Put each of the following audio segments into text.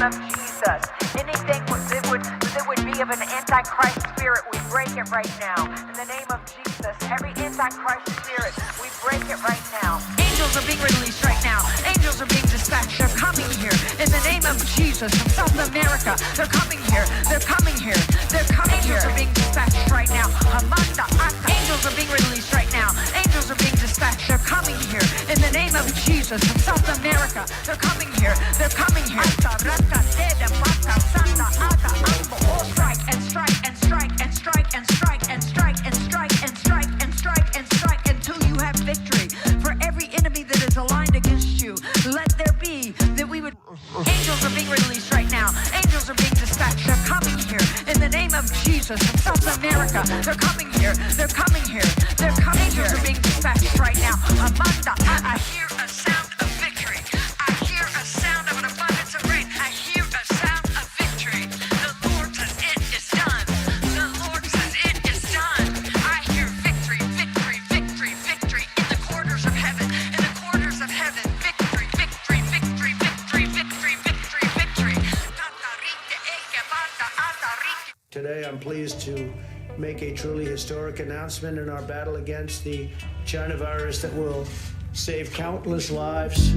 of Jesus. Anything that would be of an antichrist spirit, we break it right now. In the name of Jesus, every antichrist spirit, we break it right now. Angels are being released right now. Angels are being dispatched. They're coming here. In the name of Jesus from South America, they're coming here. They're coming here. They're coming here. Angels are being dispatched right now. Angels are being released right now. Angels are being dispatched. They're coming here. In the name of Jesus from South America, they're coming here. They're coming here. Strike and strike and strike and strike and strike and strike and strike and strike and strike and strike until you have victory. For every enemy that is aligned against you, let there be that we would. Angels are being released right now. Angels are being dispatched. They're coming here. In the name of Jesus from South America, they're coming here. They're coming here. They're coming here. Angels are being dispatched right now. Amanda, I hear a sound of victory. I hear a sound of an abundance of rain. I hear a sound of victory. The Lord says it is done. The Lord says it is done. I hear victory, victory, victory, victory in the corridors of heaven. In the corridors of heaven, victory, victory, victory, victory, victory, victory, victory. Today, I'm pleased to make a truly historic announcement in our battle against the China virus that will save countless lives.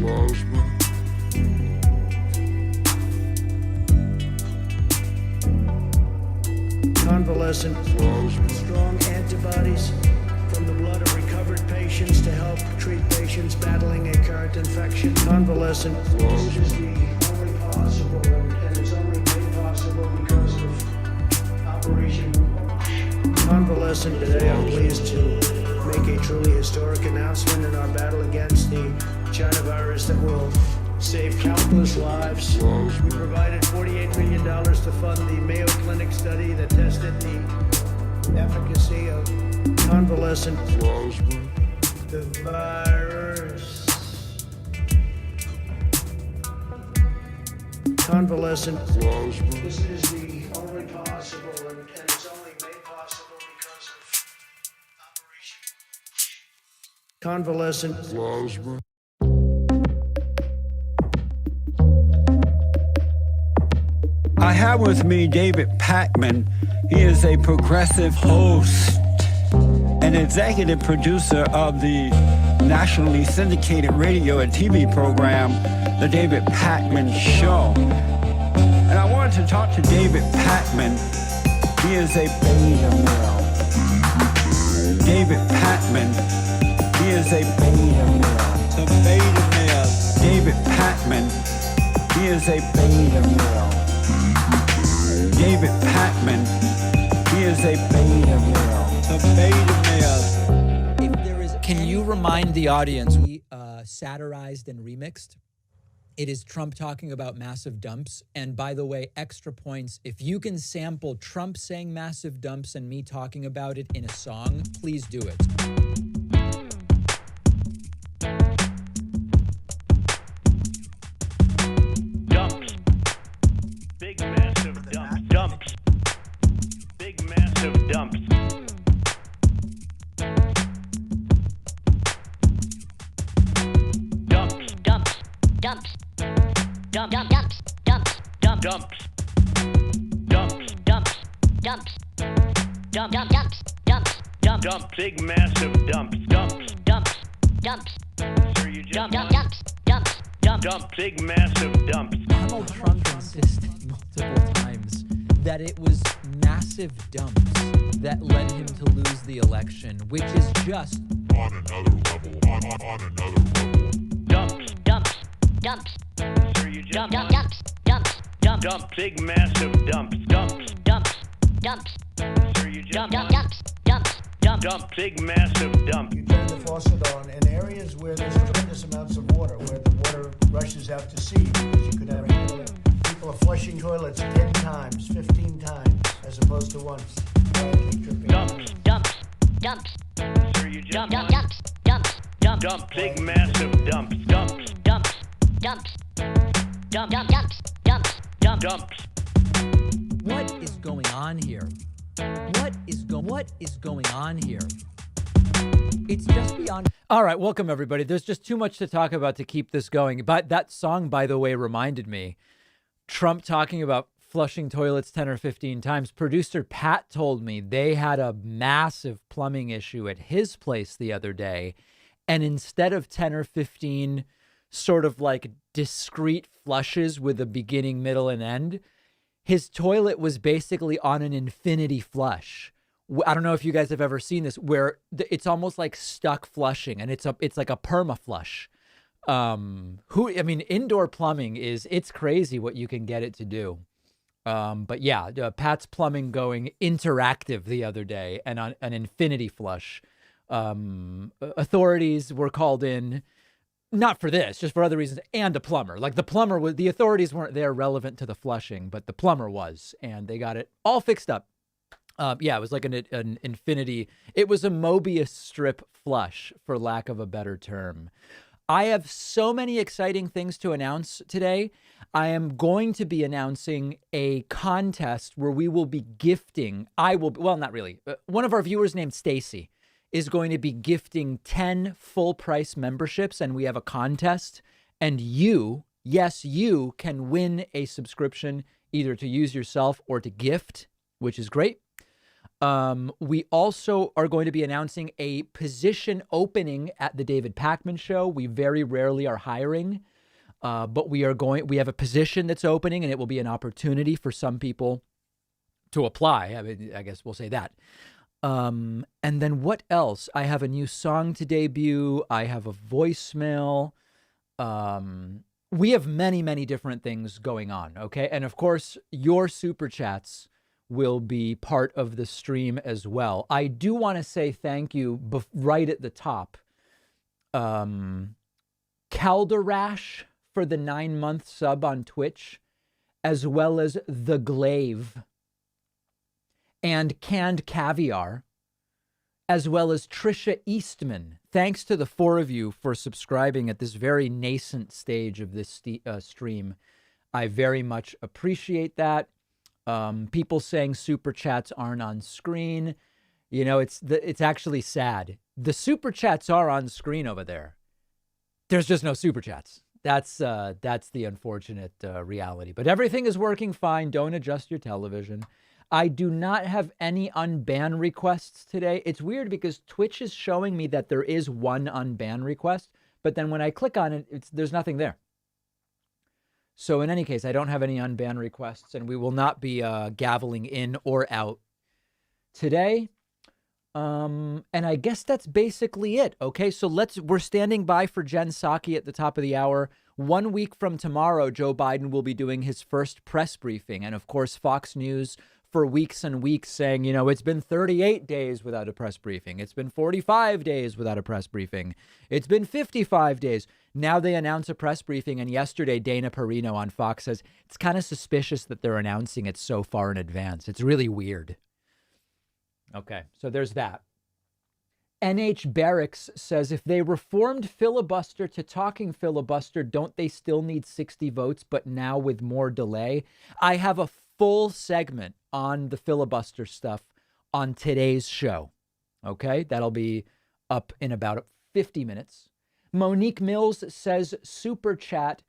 Convalescent, strong antibodies from the blood of recovered patients to help treat patients battling a current infection. Convalescent, this is the only possible, and it's only made possible because of Operation Convalescent. Today, I'm pleased to make a truly historic announcement in our battle against the China virus that will save countless lives. We provided $48 million to fund the Mayo Clinic study that tested the efficacy of convalescent. The virus. Convalescent. This is the only possible, and it's only made possible because of Operation Convalescent Plasma. I have with me David Pakman. He is a progressive host and executive producer of the nationally syndicated radio and TV program, The David Pakman Show. And I wanted to talk to David Pakman. He is a beta male. David Pakman. He is a beta male. The beta male. David Pakman. He is a beta male. David Pakman. He is a beta male. The beta male. If there is, can you remind the audience? We satirized and remixed. It is Trump talking about massive dumps. And by the way, extra points. If you can sample Trump saying massive dumps and me talking about it in a song, please do it. Dumps. Big massive dumps. Dumps. Big massive dumps. Dumps. Dumps. Dumps. Dump, dump, dumps, dumps, dump, Dumps. dumps, dumps, dumps, dump, dump, dumps, dumps, dump, Dump. Big massive dumps. Dumps. dumps, dumps, Sir, you just dump, dump, won. dumps, dumps, dump. Dump. Big massive dumps. Donald Trump insisted multiple times that it was massive dumps that led him to lose the election, which is just on another level, on another level. Dumps. Dumps, dumps, Sir, you just dump, won. dump, dumps, dumps, dump, Dump. Big massive dumps. Dumps. dumps, dumps, Sir, you just dump, won. dump, dumps, dumps, dump. Dump. Big massive dump. You turn the faucet on in areas where there's tremendous amounts of water, where the water rushes out to sea because you could never handle it. People are flushing toilets 10 times, 15 times, as opposed to once. Dumps. Dumps, dumps, Sir, you just dump, won. dump, dumps, dumps, dump, Dump. Big massive dumps. Dumps. dumps, dumps, dump, dump, dumps, dumps, dump. Dumps. what is going on here? What is going on here? It's just beyond. All right, welcome everybody. There's just too much to talk about to keep this going. But that song, by the way, reminded me Trump talking about flushing toilets 10 or 15 times. Producer Pat told me they had a massive plumbing issue at his place the other day. And instead of 10 or 15 sort of like discrete flushes with a beginning, middle, and end, his toilet was basically on an infinity flush. I don't know if you guys have ever seen this, where it's almost like stuck flushing, and it's like a perma flush. Indoor plumbing it's crazy what you can get it to do. But yeah, Pat's plumbing going interactive the other day and on an infinity flush. Authorities were called in, not for this, just for other reasons, and a plumber. Like the authorities weren't there relevant to the flushing, but the plumber was, and they got it all fixed up. It was like an infinity. It was a Mobius strip flush, for lack of a better term. I have so many exciting things to announce today. I am going to be announcing a contest where we will be gifting. Not really. One of our viewers named Secy is going to be gifting 10 full price memberships, and we have a contest. And you can win a subscription either to use yourself or to gift, which is great. We also are going to be announcing a position opening at the David Pakman Show. We very rarely are hiring, but we have a position that's opening, and it will be an opportunity for some people to apply. I guess we'll say that. And then what else? I have a new song to debut. I have a voicemail. We have many, many different things going on. Okay. And of course, your super chats will be part of the stream as well. I do want to say thank you right at the top. Calderash for the 9-month sub on Twitch, as well as The Glaive and Canned Caviar, as well as Trisha Eastman. Thanks to the 4 of you for subscribing at this very nascent stage of this stream. I very much appreciate that. People saying super chats aren't on screen. It's actually sad. The super chats are on screen over there. There's just no super chats. That's the unfortunate reality. But everything is working fine. Don't adjust your television. I do not have any unban requests today. It's weird because Twitch is showing me that there is one unban request, but then when I click on it, there's nothing there. So in any case, I don't have any unban requests, and we will not be gaveling in or out today. And I guess that's basically it. Okay, so we're standing by for Jen Psaki at the top of the hour. 1 week from tomorrow, Joe Biden will be doing his first press briefing. And of course, Fox News for weeks and weeks saying, it's been 38 days without a press briefing. It's been 45 days without a press briefing. It's been 55 days. Now they announce a press briefing. And yesterday, Dana Perino on Fox says it's kind of suspicious that they're announcing it so far in advance. It's really weird. Okay, so there's that. NH Barracks says, if they reformed filibuster to talking filibuster, don't they still need 60 votes, but now with more delay? I have a full segment on the filibuster stuff on today's show. Okay, that'll be up in about 50 minutes. Monique Mills says, super chat.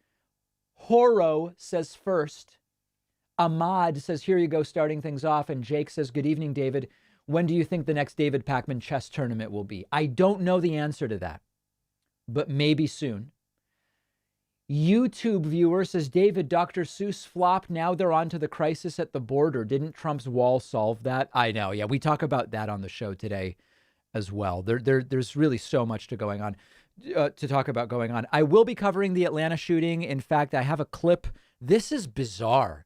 Horo says first. Ahmad says, here you go, starting things off. And Jake says, good evening, David. When do you think the next David Pakman chess tournament will be? I don't know the answer to that, but maybe soon. YouTube viewer says, David, Dr. Seuss flopped. Now they're on to the crisis at the border. Didn't Trump's wall solve that? I know. Yeah, we talk about that on the show today as well. There's really so much to talk about going on. I will be covering the Atlanta shooting. In fact, I have a clip. This is bizarre.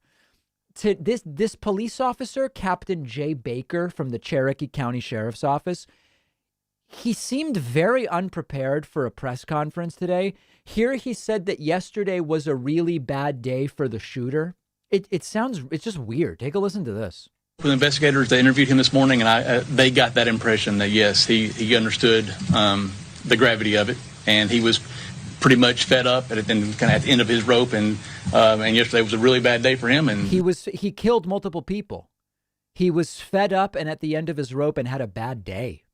This police officer, Captain Jay Baker from the Cherokee County Sheriff's Office, he seemed very unprepared for a press conference today. Here he said that yesterday was a really bad day for the shooter. It's just weird. Take a listen to this. The investigators, they interviewed him this morning, and they got that impression that, yes, he understood the gravity of it, and he was pretty much fed up at the end of his rope, and yesterday was a really bad day for him. And he killed multiple people. He was fed up and at the end of his rope and had a bad day.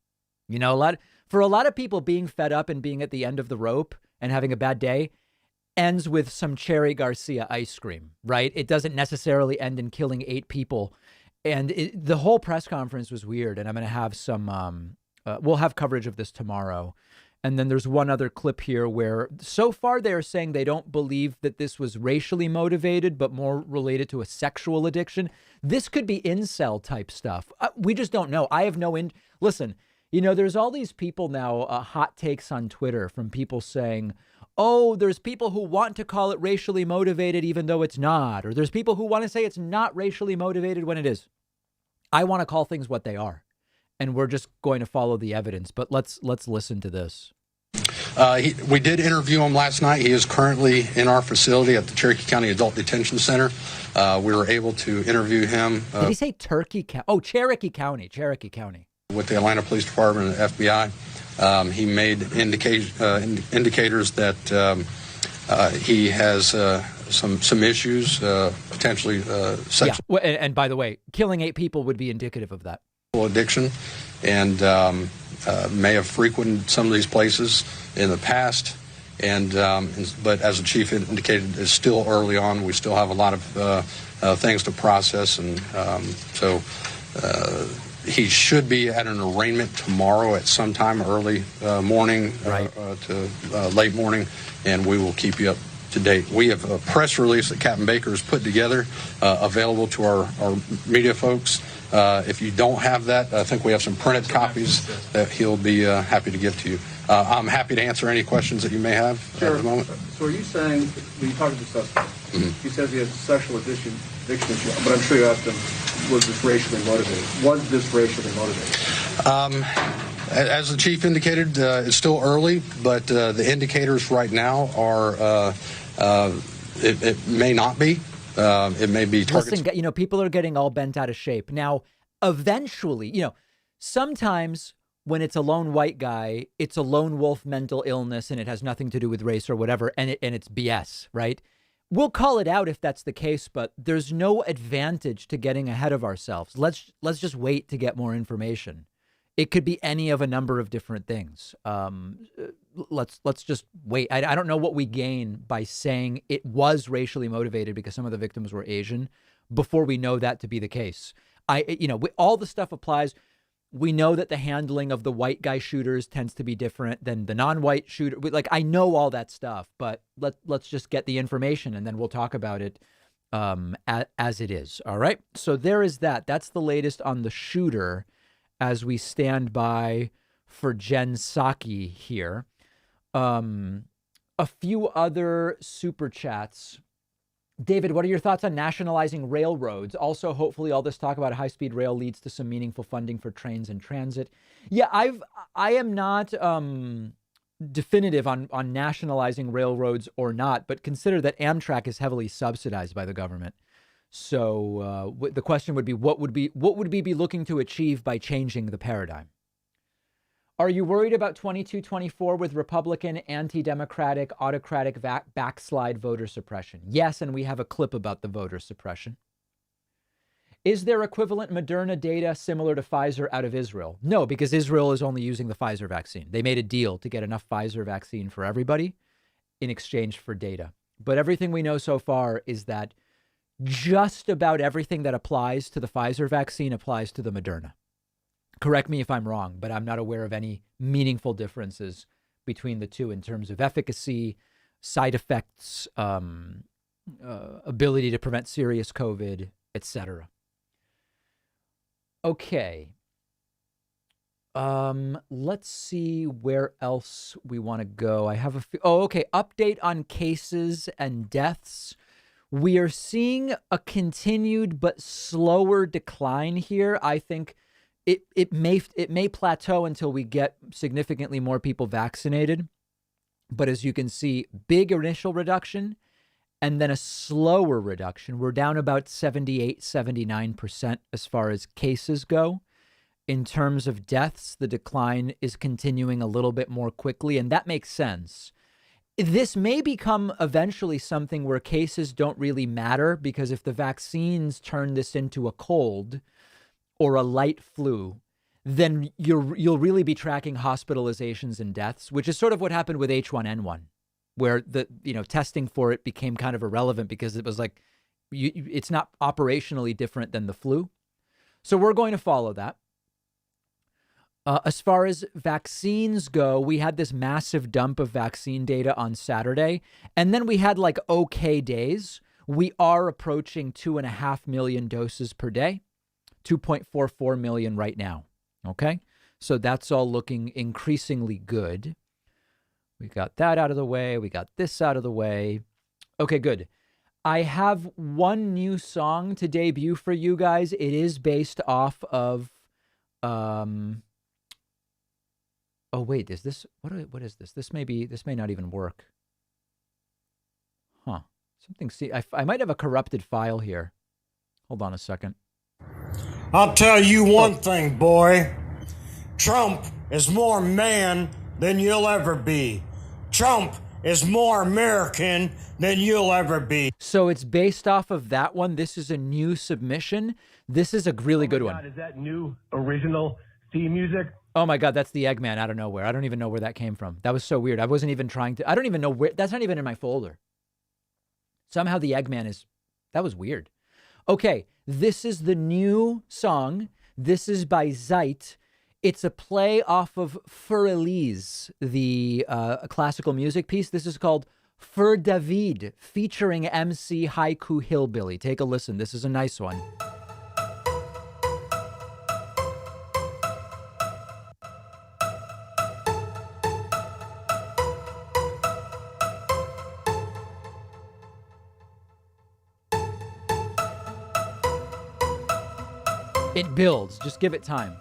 For a lot of people, being fed up and being at the end of the rope and having a bad day, ends with some Cherry Garcia ice cream, right? It doesn't necessarily end in killing 8 people. And the whole press conference was weird. And I'm going to have some, we'll have coverage of this tomorrow. And then there's one other clip here where so far they're saying they don't believe that this was racially motivated, but more related to a sexual addiction. This could be incel type stuff. We just don't know. I have no listen, you know, there's all these people now, hot takes on Twitter from people saying, oh, there's people who want to call it racially motivated even though it's not. Or there's people who want to say it's not racially motivated when it is. I want to call things what they are. And we're just going to follow the evidence. But let's listen to this. We did interview him last night. He is currently in our facility at the Cherokee County Adult Detention Center. We were able to interview him. Did he say Turkey County? Oh, Cherokee County. With the Atlanta Police Department and FBI. He made indicators that he has some issues, potentially sexual and by the way, killing 8 people would be indicative of that. Addiction, and may have frequented some of these places in the past. But as the chief indicated, it's still early on. We still have a lot of things to process, and so he should be at an arraignment tomorrow at some time early morning to late morning, and we will keep you up to date. We have a press release that Captain Baker has put together, available to our media folks. If you don't have that, I think we have some printed copies that he'll be happy to give to you. I'm happy to answer any questions that you may have at the moment. So are you saying, when you talk to the suspect, he says he has a sexual addiction issue, but I'm sure you asked him, was this racially motivated? Was this racially motivated? As the chief indicated, it's still early, but the indicators right now are it may not be. It may be targeted. Listen, you know, people are getting all bent out of shape. Now, eventually, you know, sometimes when it's a lone white guy, it's a lone wolf mental illness and it has nothing to do with race or whatever, and it's BS, right? We'll call it out if that's the case, but there's no advantage to getting ahead of ourselves. Let's just wait to get more information. It could be any of a number of different things. Let's just wait. I don't know what we gain by saying it was racially motivated because some of the victims were Asian before we know that to be the case. All the stuff applies. We know that the handling of the white guy shooters tends to be different than the non-white shooter. Like, I know all that stuff, but let's just get the information and then we'll talk about it as it is. All right. So there is that. That's the latest on the shooter as we stand by for Jen Psaki here. A few other super chats. David, what are your thoughts on nationalizing railroads? Also, hopefully all this talk about high-speed rail leads to some meaningful funding for trains and transit. Yeah, I am not definitive on nationalizing railroads or not, but consider that Amtrak is heavily subsidized by the government. So the question would be, what would we be looking to achieve by changing the paradigm? Are you worried about 22-24 with Republican, anti-democratic, autocratic backslide voter suppression? Yes, and we have a clip about the voter suppression. Is there equivalent Moderna data similar to Pfizer out of Israel? No, because Israel is only using the Pfizer vaccine. They made a deal to get enough Pfizer vaccine for everybody in exchange for data. But everything we know so far is that just about everything that applies to the Pfizer vaccine applies to the Moderna. Correct me if I'm wrong, but I'm not aware of any meaningful differences between the two in terms of efficacy, side effects, ability to prevent serious COVID, etc. Okay. Let's see where else we want to go. I have a few. Oh, okay. Update on cases and deaths. We are seeing a continued but slower decline here. I think it may plateau until we get significantly more people vaccinated. But as you can see, big initial reduction and then a slower reduction. We're down about 78, 79% as far as cases go. In terms of deaths, the decline is continuing a little bit more quickly, and that makes sense. This may become eventually something where cases don't really matter, because if the vaccines turn this into a cold or a light flu, then you'll really be tracking hospitalizations and deaths, which is sort of what happened with H1N1. where the testing for it became kind of irrelevant because it was like it's not operationally different than the flu. So we're going to follow that. As far as vaccines go, we had this massive dump of vaccine data on Saturday, and then we had like okay days. We are approaching 2.5 million doses per day, 2.44 million right now. Okay, so that's all looking increasingly good. We got that out of the way. We got this out of the way. Okay, good. I have one new song to debut for you guys. It is based off of oh wait, is this what is this? This may not even work. Huh. Something I might have a corrupted file here. Hold on a second. I'll tell you one thing, boy. Trump is more man than you'll ever be. Trump is more American than you'll ever be. So it's based off of that one. This is a new submission. This is a really good one. Is that new original theme music? Oh my God, that's the Eggman out of nowhere. I don't even know where that came from. That was so weird. I wasn't even trying to, I don't even know where, that's not even in my folder. Somehow the Eggman that was weird. Okay, this is the new song. This is by Zeit. It's a play off of Für Elise, the classical music piece. This is called Für David, featuring MC Haiku Hillbilly. Take a listen. This is a nice one. It builds. Just give it time.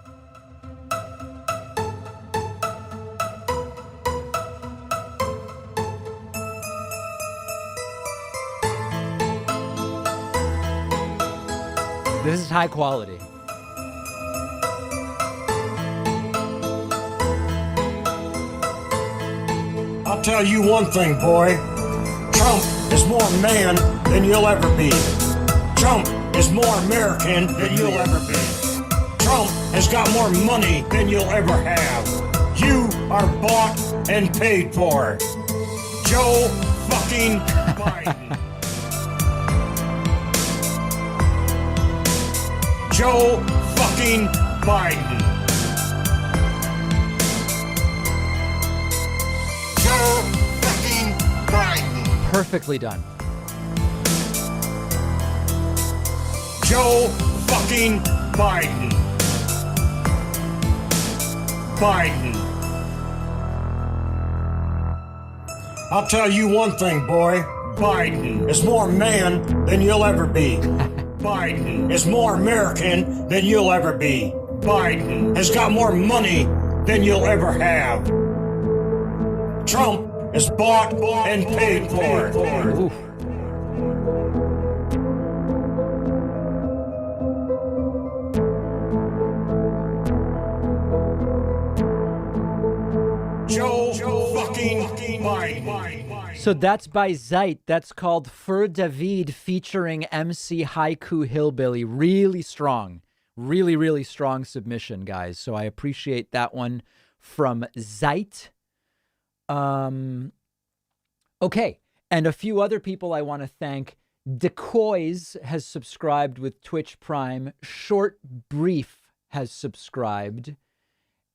This is high quality. I'll tell you one thing, boy. Trump is more man than you'll ever be. Trump is more American than you'll ever be. Trump has got more money than you'll ever have. You are bought and paid for. Joe fucking Biden. Joe fucking Biden. Joe fucking Biden. Perfectly done. Joe fucking Biden. Biden. I'll tell you one thing, boy. Biden is more man than you'll ever be. Biden is more American than you'll ever be. Biden has got more money than you'll ever have. Trump is bought and paid for. Oof. Joe fucking Biden. So that's by Zeit. That's called Für David featuring MC Haiku Hillbilly. Really strong. Really, really strong submission, guys. So I appreciate that one from Zeit. Okay. And a few other people I want to thank. Decoys has subscribed with Twitch Prime. Short Brief has subscribed.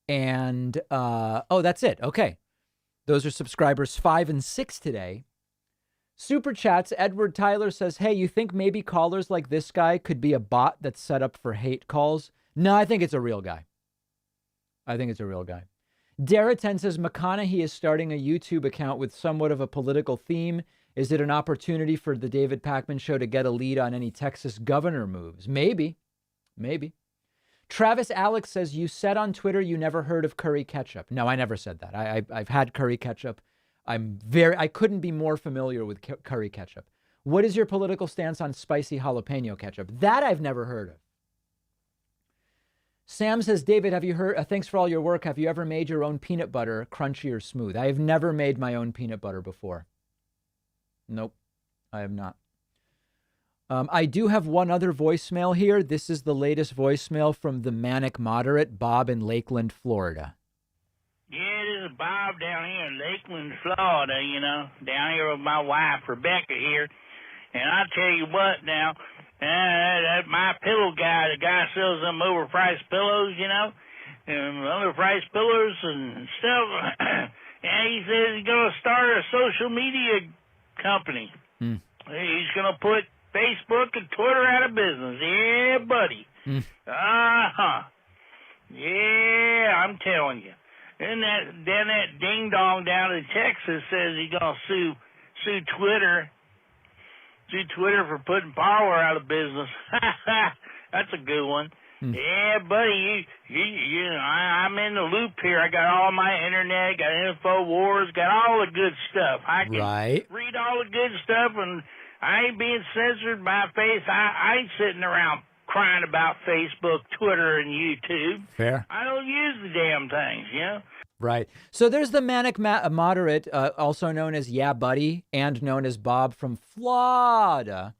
And, oh, that's it. Okay. Those are subscribers 5 and 6 today. Super chats. Edward Tyler says, hey, you think maybe callers like this guy could be a bot that's set up for hate calls? No, I think it's a real guy. I think it's a real guy. Daratan says, McConaughey is starting a YouTube account with somewhat of a political theme. Is it an opportunity for the David Pakman Show to get a lead on any Texas governor moves? Maybe. Maybe. Travis Alex says, you said on Twitter you never heard of curry ketchup. No, I never said that. I've had curry ketchup. I couldn't be more familiar with curry ketchup. What is your political stance on spicy jalapeno ketchup? That I've never heard of. Sam says, David, have you heard, thanks for all your work. Have you ever made your own peanut butter, crunchy or smooth? I have never made my own peanut butter before. Nope, I have not. I do have one other voicemail here. This is the latest voicemail from the manic moderate, Bob in Lakeland, Florida. Yeah, this is Bob down here in Lakeland, Florida, down here with my wife, Rebecca, here. And I tell you what now, that my pillow guy, the guy sells them overpriced pillows, and overpriced pillows and stuff. And he says he's going to start a social media company. He's going to put Facebook and Twitter out of business. Yeah, buddy. Uh-huh. Yeah, I'm telling you. Then that ding-dong down in Texas says he's going to sue Twitter. Sue Twitter for putting Power out of business. That's a good one. Yeah, buddy, I'm in the loop here. I got all my internet, got InfoWars, got all the good stuff. I can read all the good stuff, and I ain't being censored by face. I ain't sitting around crying about Facebook, Twitter, and YouTube. Fair. I don't use the damn things, Right. So there's the manic moderate, also known as Yeah Buddy, and known as Bob from Florida.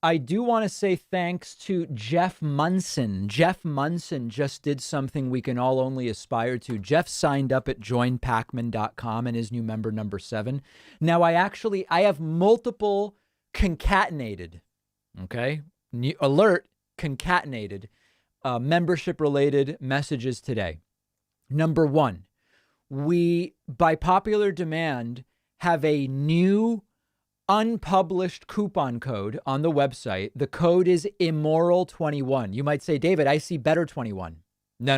I do want to say thanks to Jeff Munson. Jeff Munson just did something we can all only aspire to. Jeff signed up at joinpacman.com and is new member number 7. Now, I have multiple concatenated, alert, concatenated membership-related messages today. Number 1, we, by popular demand, have a new unpublished coupon code on the website. The code is immoral21. You might say, David, I see better 21. No.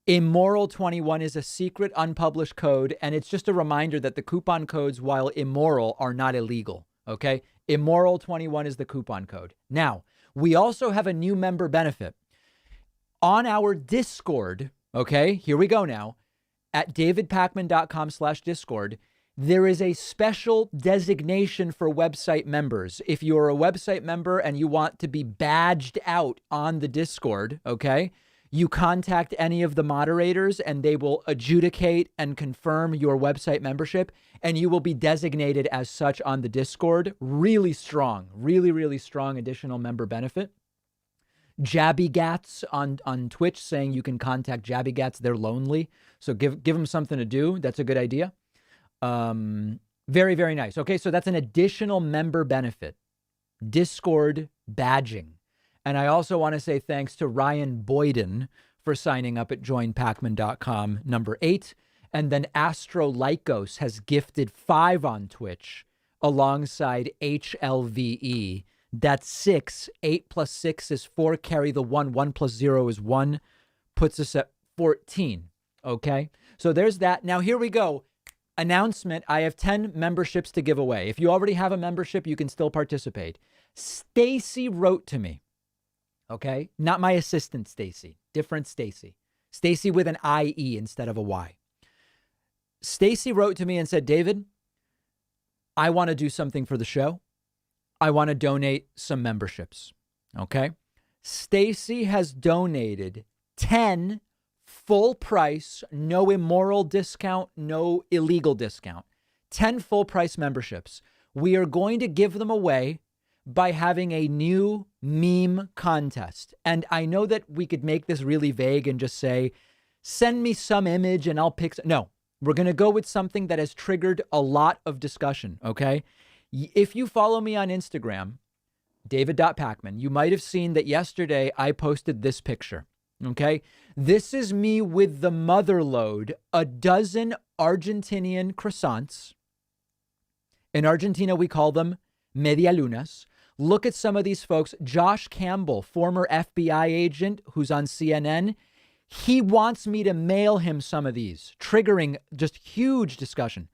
Immoral21 is a secret unpublished code, and it's just a reminder that the coupon codes, while immoral, are not illegal. Okay? Immoral21 is the coupon code. Now, we also have a new member benefit. On our Discord, okay, here we go now, at davidpacman.com/Discord, there is a special designation for website members. If you're a website member and you want to be badged out on the Discord, okay, you contact any of the moderators and they will adjudicate and confirm your website membership, and you will be designated as such on the Discord. Really strong, really strong additional member benefit. Jabby Gats on Twitch saying you can contact Jabby Gats. They're lonely. So give them something to do. That's a good idea. Very nice. Okay, so that's an additional member benefit. Discord badging. And I also want to say thanks to Ryan Boyden for signing up at joinpacman.com, number 8. And then Astro Lycos has gifted 5 on Twitch alongside HLVE. That's 6. 8 plus 6 is 4. Carry the 1. 1 plus 0 is 1. Puts us at 14. Okay, so there's that. Now here we go. Announcement. I have 10 memberships to give away. If you already have a membership, you can still participate. Stacy wrote to me. Okay, not my assistant Stacy, different Stacy. Stacy with an IE instead of a Y. Stacy wrote to me and said, David, I want to do something for the show. I want to donate some memberships. Okay. Stacy has donated 10 full price, no immoral discount, no illegal discount, 10 full price memberships. We are going to give them away by having a new meme contest. And I know that we could make this really vague and just say, send me some image and I'll pick. No, we're going to go with something that has triggered a lot of discussion. Okay. If you follow me on Instagram, David.Pacman, you might have seen that yesterday I posted this picture. Okay. This is me with the mother load, a dozen Argentinian croissants. In Argentina, we call them medialunas. Look at some of these folks. Josh Campbell, former FBI agent who's on CNN. He wants me to mail him some of these, triggering just huge discussion.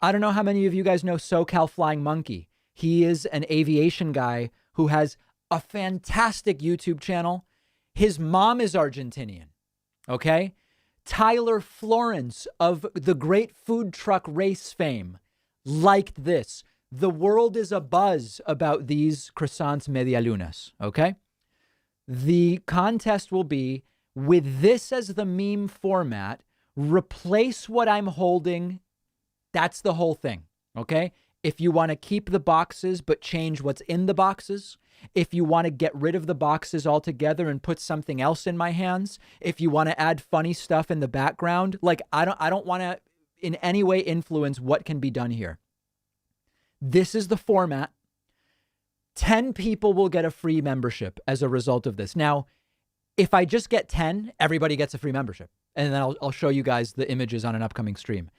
I don't know how many of you guys know SoCal Flying Monkey. He is an aviation guy who has a fantastic YouTube channel. His mom is Argentinian. Okay. Tyler Florence of the Great Food Truck Race fame liked this. The world is abuzz about these croissants medialunas. Okay. The contest will be with this as the meme format, replace what I'm holding. That's the whole thing. Okay. If you want to keep the boxes but change what's in the boxes, if you want to get rid of the boxes altogether and put something else in my hands, if you want to add funny stuff in the background, like I don't want to in any way influence what can be done here. This is the format. 10 people will get a free membership as a result of this. Now, if I just get 10, everybody gets a free membership. And then I'll show you guys the images on an upcoming stream.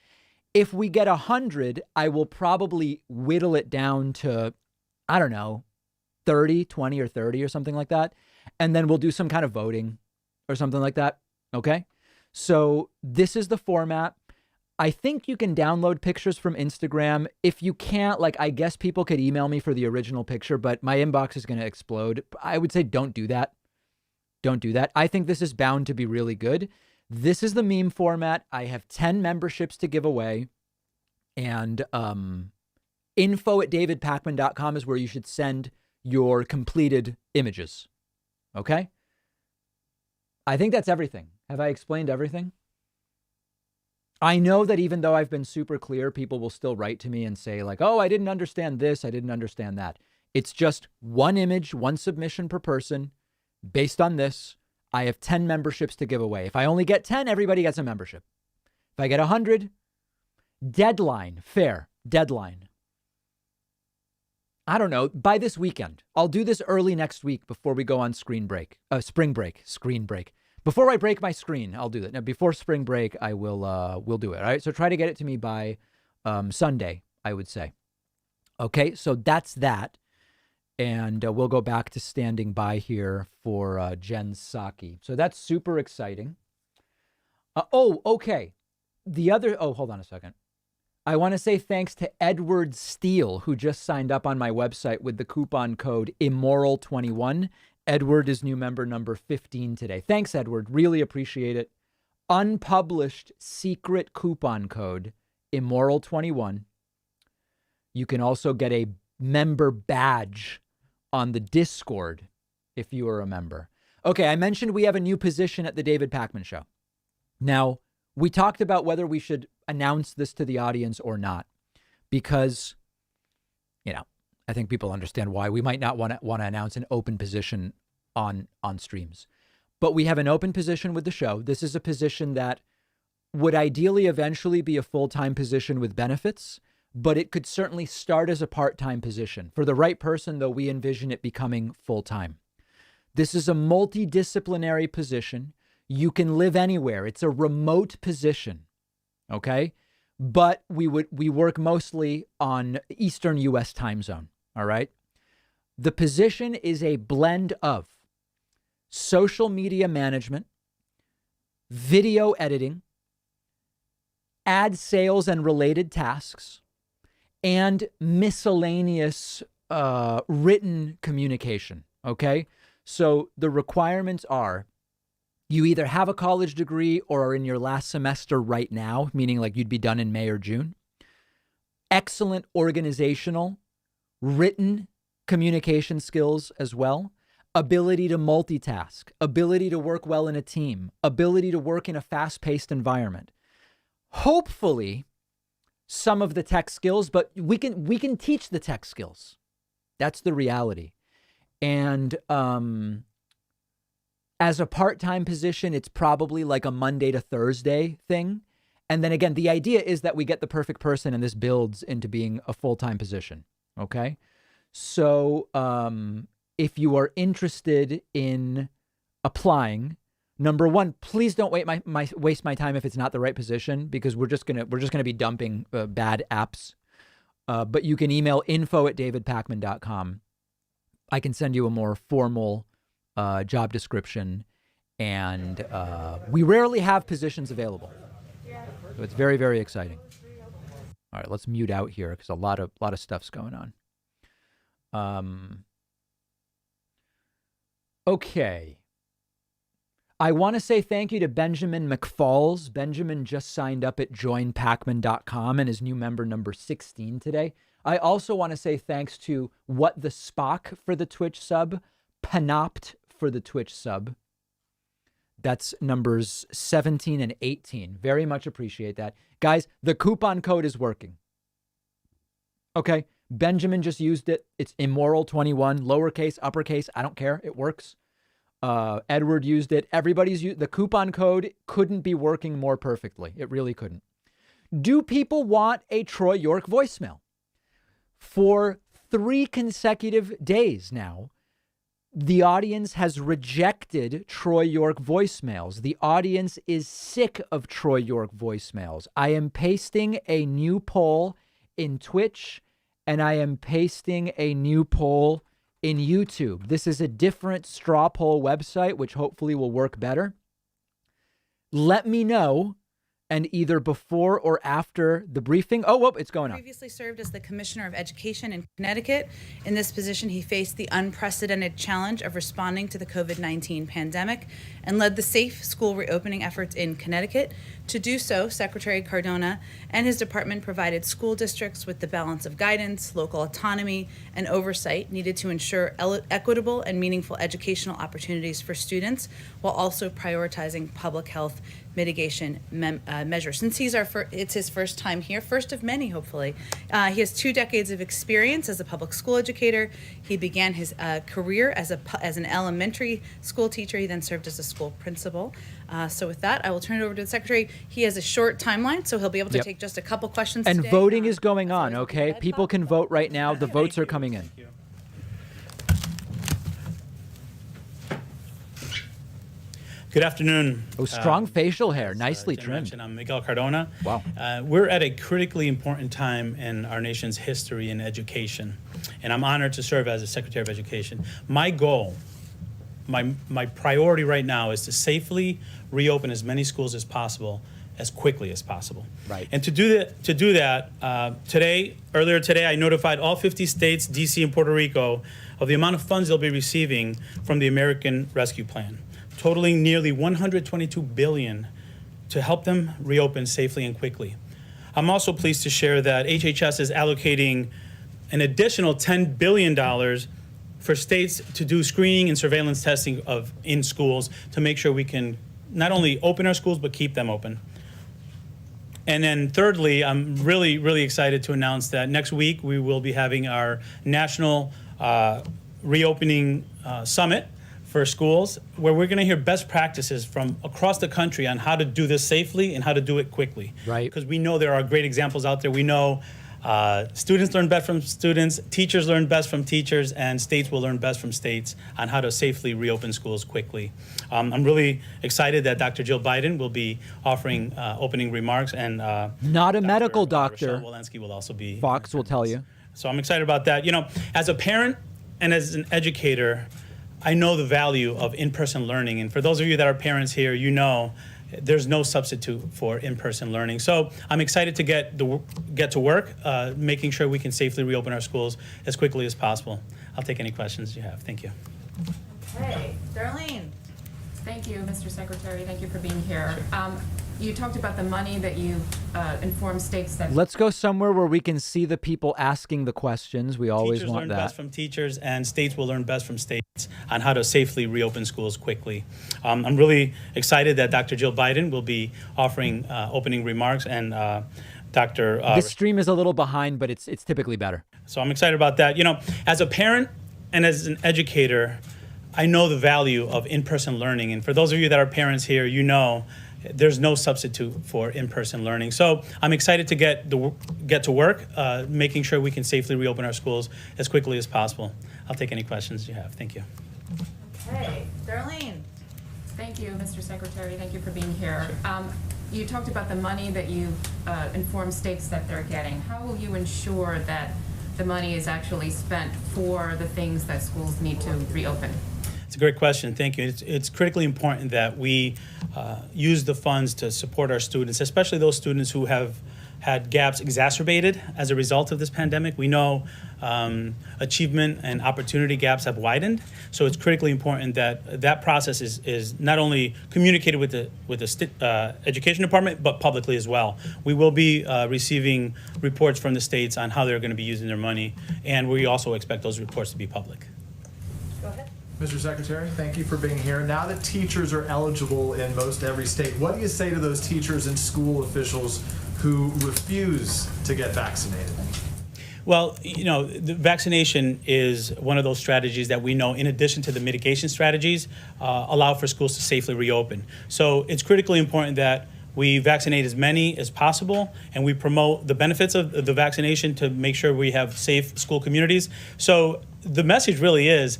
If we get 100, I will probably whittle it down to, I don't know, 30, 20 or 30 or something like that. And then we'll do some kind of voting or something like that. Okay. So this is the format. I think you can download pictures from Instagram. If you can't, like, I guess people could email me for the original picture, but my inbox is going to explode. I would say don't do that. Don't do that. I think this is bound to be really good. This is the meme format. I have 10 memberships to give away. And info@davidpakman.com is where you should send your completed images. Okay? I think that's everything. Have I explained everything? I know that even though I've been super clear, people will still write to me and say like, oh, I didn't understand this. I didn't understand that. It's just one image, one submission per person. Based on this, I have 10 memberships to give away. If I only get 10, everybody gets a membership. If I get 100, deadline, fair, deadline. I don't know, by this weekend. I'll do this early next week before we go on screen break. Screen break. Before I break my screen, I'll do it. Now, before spring break, I will do it. All right. So try to get it to me by Sunday, I would say. Okay. So that's that. And we'll go back to standing by here for Jen Psaki. So that's super exciting. Okay. Hold on a second. I want to say thanks to Edward Steele, who just signed up on my website with the coupon code Immoral21. Edward is new member number 15 today. Thanks, Edward. Really appreciate it. Unpublished secret coupon code Immoral21. You can also get a member badge on the Discord if you are a member. Okay, I mentioned we have a new position at the David Pakman Show. Now, we talked about whether we should announce this to the audience or not, because, I think people understand why we might not want to announce an open position on streams. But we have an open position with the show. This is a position that would ideally eventually be a full-time position with benefits, but it could certainly start as a part-time position. For the right person, though, we envision it becoming full-time. This is a multidisciplinary position. You can live anywhere. It's a remote position, okay? But we work mostly on Eastern U.S. time zone, all right? The position is a blend of social media management, video editing, ad sales and related tasks, and miscellaneous written communication, okay? So the requirements are you either have a college degree or are in your last semester right now, meaning like you'd be done in May or June. Excellent organizational, written communication skills as well. Ability to multitask, ability to work well in a team, ability to work in a fast-paced environment. Hopefully, some of the tech skills, but we can teach the tech skills. That's the reality. And as a part-time position, it's probably like a Monday to Thursday thing. And then again, the idea is that we get the perfect person and this builds into being a full-time position. Okay. So if you are interested in applying, number one, please don't waste my time if it's not the right position, because we're just gonna be dumping bad apps. But you can email info@davidpakman.com. I can send you a more formal job description, and we rarely have positions available. So it's very, very exciting. All right, let's mute out here because a lot of stuff's going on. Okay. I want to say thank you to Benjamin McFalls. Benjamin just signed up at joinpakman.com and is new member number 16 today. I also want to say thanks to What the Spock for the Twitch sub, Panopt for the Twitch sub. That's numbers 17 and 18. Very much appreciate that. Guys, the coupon code is working. Okay. Benjamin just used it. It's immoral 21, lowercase, uppercase. I don't care. It works. Edward used it. Everybody's used the coupon code. Couldn't be working more perfectly. It really couldn't. Do people want a Troy York voicemail? For 3 consecutive days now, the audience has rejected Troy York voicemails. The audience is sick of Troy York voicemails. I am pasting a new poll in Twitch, and I am pasting a new poll in YouTube. This is a different straw poll website, which hopefully will work better. Let me know, and either before or after the briefing. Oh, whoop, it's going on. Previously served as the Commissioner of Education in Connecticut. In this position, he faced the unprecedented challenge of responding to the COVID-19 pandemic and led the safe school reopening efforts in Connecticut. To do so, Secretary Cardona and his department provided school districts with the balance of guidance, local autonomy, and oversight needed to ensure equitable and meaningful educational opportunities for students, while also prioritizing public health mitigation measures. Since it's his first time here, first of many, hopefully. He has 2 decades of experience as a public school educator. He began his career as an elementary school teacher. He then served as a school principal. So with that, I will turn it over to the Secretary. He has a short timeline, so he'll be able to take just a couple questions and today. Voting is going on, okay? People can vote right now. The votes are coming in. Good afternoon. Oh, strong facial hair, nicely trimmed. I'm Miguel Cardona. Wow. We're at a critically important time in our nation's history in education, and I'm honored to serve as the Secretary of Education. My goal, my priority right now is to safely reopen as many schools as possible, as quickly as possible. Right. And to do that, earlier today, I notified all 50 states, DC, and Puerto Rico of the amount of funds they'll be receiving from the American Rescue Plan, totaling nearly $122 billion to help them reopen safely and quickly. I'm also pleased to share that HHS is allocating an additional $10 billion for states to do screening and surveillance testing in schools to make sure we can not only open our schools, but keep them open. And then thirdly, I'm really, really excited to announce that next week we will be having our national reopening summit for schools, where we're going to hear best practices from across the country on how to do this safely and how to do it quickly. Right. Because we know there are great examples out there. We know students learn best from students, teachers learn best from teachers, and states will learn best from states on how to safely reopen schools quickly. I'm really excited that Dr. Jill Biden will be offering opening remarks, and not a medical doctor. Rochelle Walensky will also be. Fox will tell you. So I'm excited about that. You know, as a parent and as an educator, I know the value of in-person learning. And for those of you that are parents here, you know there's no substitute for in-person learning. So I'm excited to get to work, making sure we can safely reopen our schools as quickly as possible. I'll take any questions you have. Thank you. Okay, Darlene. Thank you, Mr. Secretary. Thank you for being here. You talked about the money that you informed states that... Let's go somewhere where we can see the people asking the questions. We always teachers want learn that. Best from teachers, and states will learn best from states on how to safely reopen schools quickly. I'm really excited that Dr. Jill Biden will be offering opening remarks, and Dr. This stream is a little behind, but it's typically better. So I'm excited about that. You know, as a parent and as an educator, I know the value of in-person learning. And for those of you that are parents here, you know there's no substitute for in-person learning. So I'm excited to get to work, making sure we can safely reopen our schools as quickly as possible. I'll take any questions you have. Thank you. Okay, Darlene. Thank you, Mr. Secretary. Thank you for being here. You talked about the money that you informed states that they're getting. How will you ensure that the money is actually spent for the things that schools need to reopen? It's a great question. Thank you. It's critically important that we use the funds to support our students, especially those students who have had gaps exacerbated as a result of this pandemic. We know achievement and opportunity gaps have widened, so it's critically important that that process is not only communicated with the education department, but publicly as well. We will be receiving reports from the states on how they're going to be using their money, and we also expect those reports to be public. Go ahead. Mr. Secretary, thank you for being here. Now that teachers are eligible in most every state, what do you say to those teachers and school officials who refuse to get vaccinated? Well, the vaccination is one of those strategies that we know, in addition to the mitigation strategies, allow for schools to safely reopen. So it's critically important that we vaccinate as many as possible, and we promote the benefits of the vaccination to make sure we have safe school communities. So the message really is,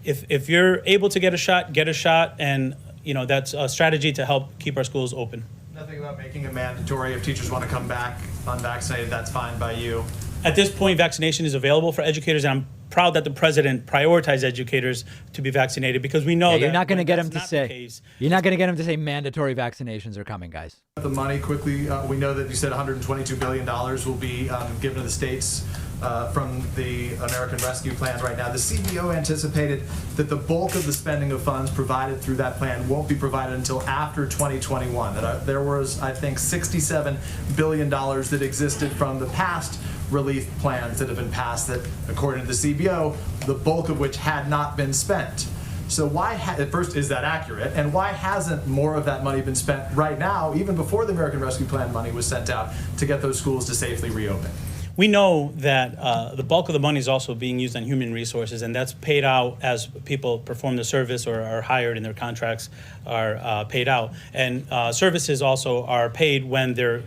if you're able to get a shot, and that's a strategy to help keep our schools open. Nothing about making it mandatory. If teachers want to come back unvaccinated, that's fine by you. At this point, vaccination is available for educators, and I'm proud that the president prioritized educators to be vaccinated, because we know that you're not going to get him to say mandatory vaccinations are coming, guys. The money quickly, we know that you said $122 billion will be given to the states from the American Rescue Plan right now. The CBO anticipated that the bulk of the spending of funds provided through that plan won't be provided until after 2021. That there was, I think, $67 billion that existed from the past relief plans that have been passed that, according to the CBO, the bulk of which had not been spent. So why, at first, is that accurate? And why hasn't more of that money been spent right now, even before the American Rescue Plan money was sent out, to get those schools to safely reopen? We know that the bulk of the money is also being used on human resources, and that's paid out as people perform the service or are hired and their contracts are paid out. And services also are paid when they're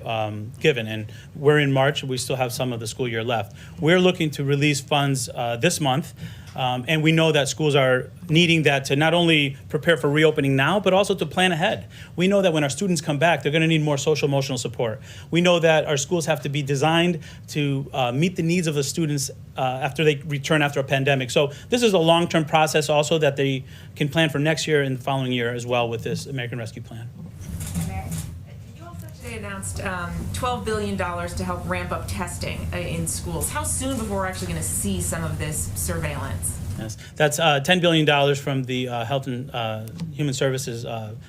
given. And we're in March, we still have some of the school year left. We're looking to release funds this month. And we know that schools are needing that to not only prepare for reopening now, but also to plan ahead. We know that when our students come back, they're going to need more social emotional support. We know that our schools have to be designed to meet the needs of the students after they return after a pandemic. So this is a long-term process also that they can plan for next year and the following year as well with this American Rescue Plan. They announced $12 billion to help ramp up testing in schools. How soon before we're actually going to see some of this surveillance? Yes, that's $10 billion from the Health and Human Services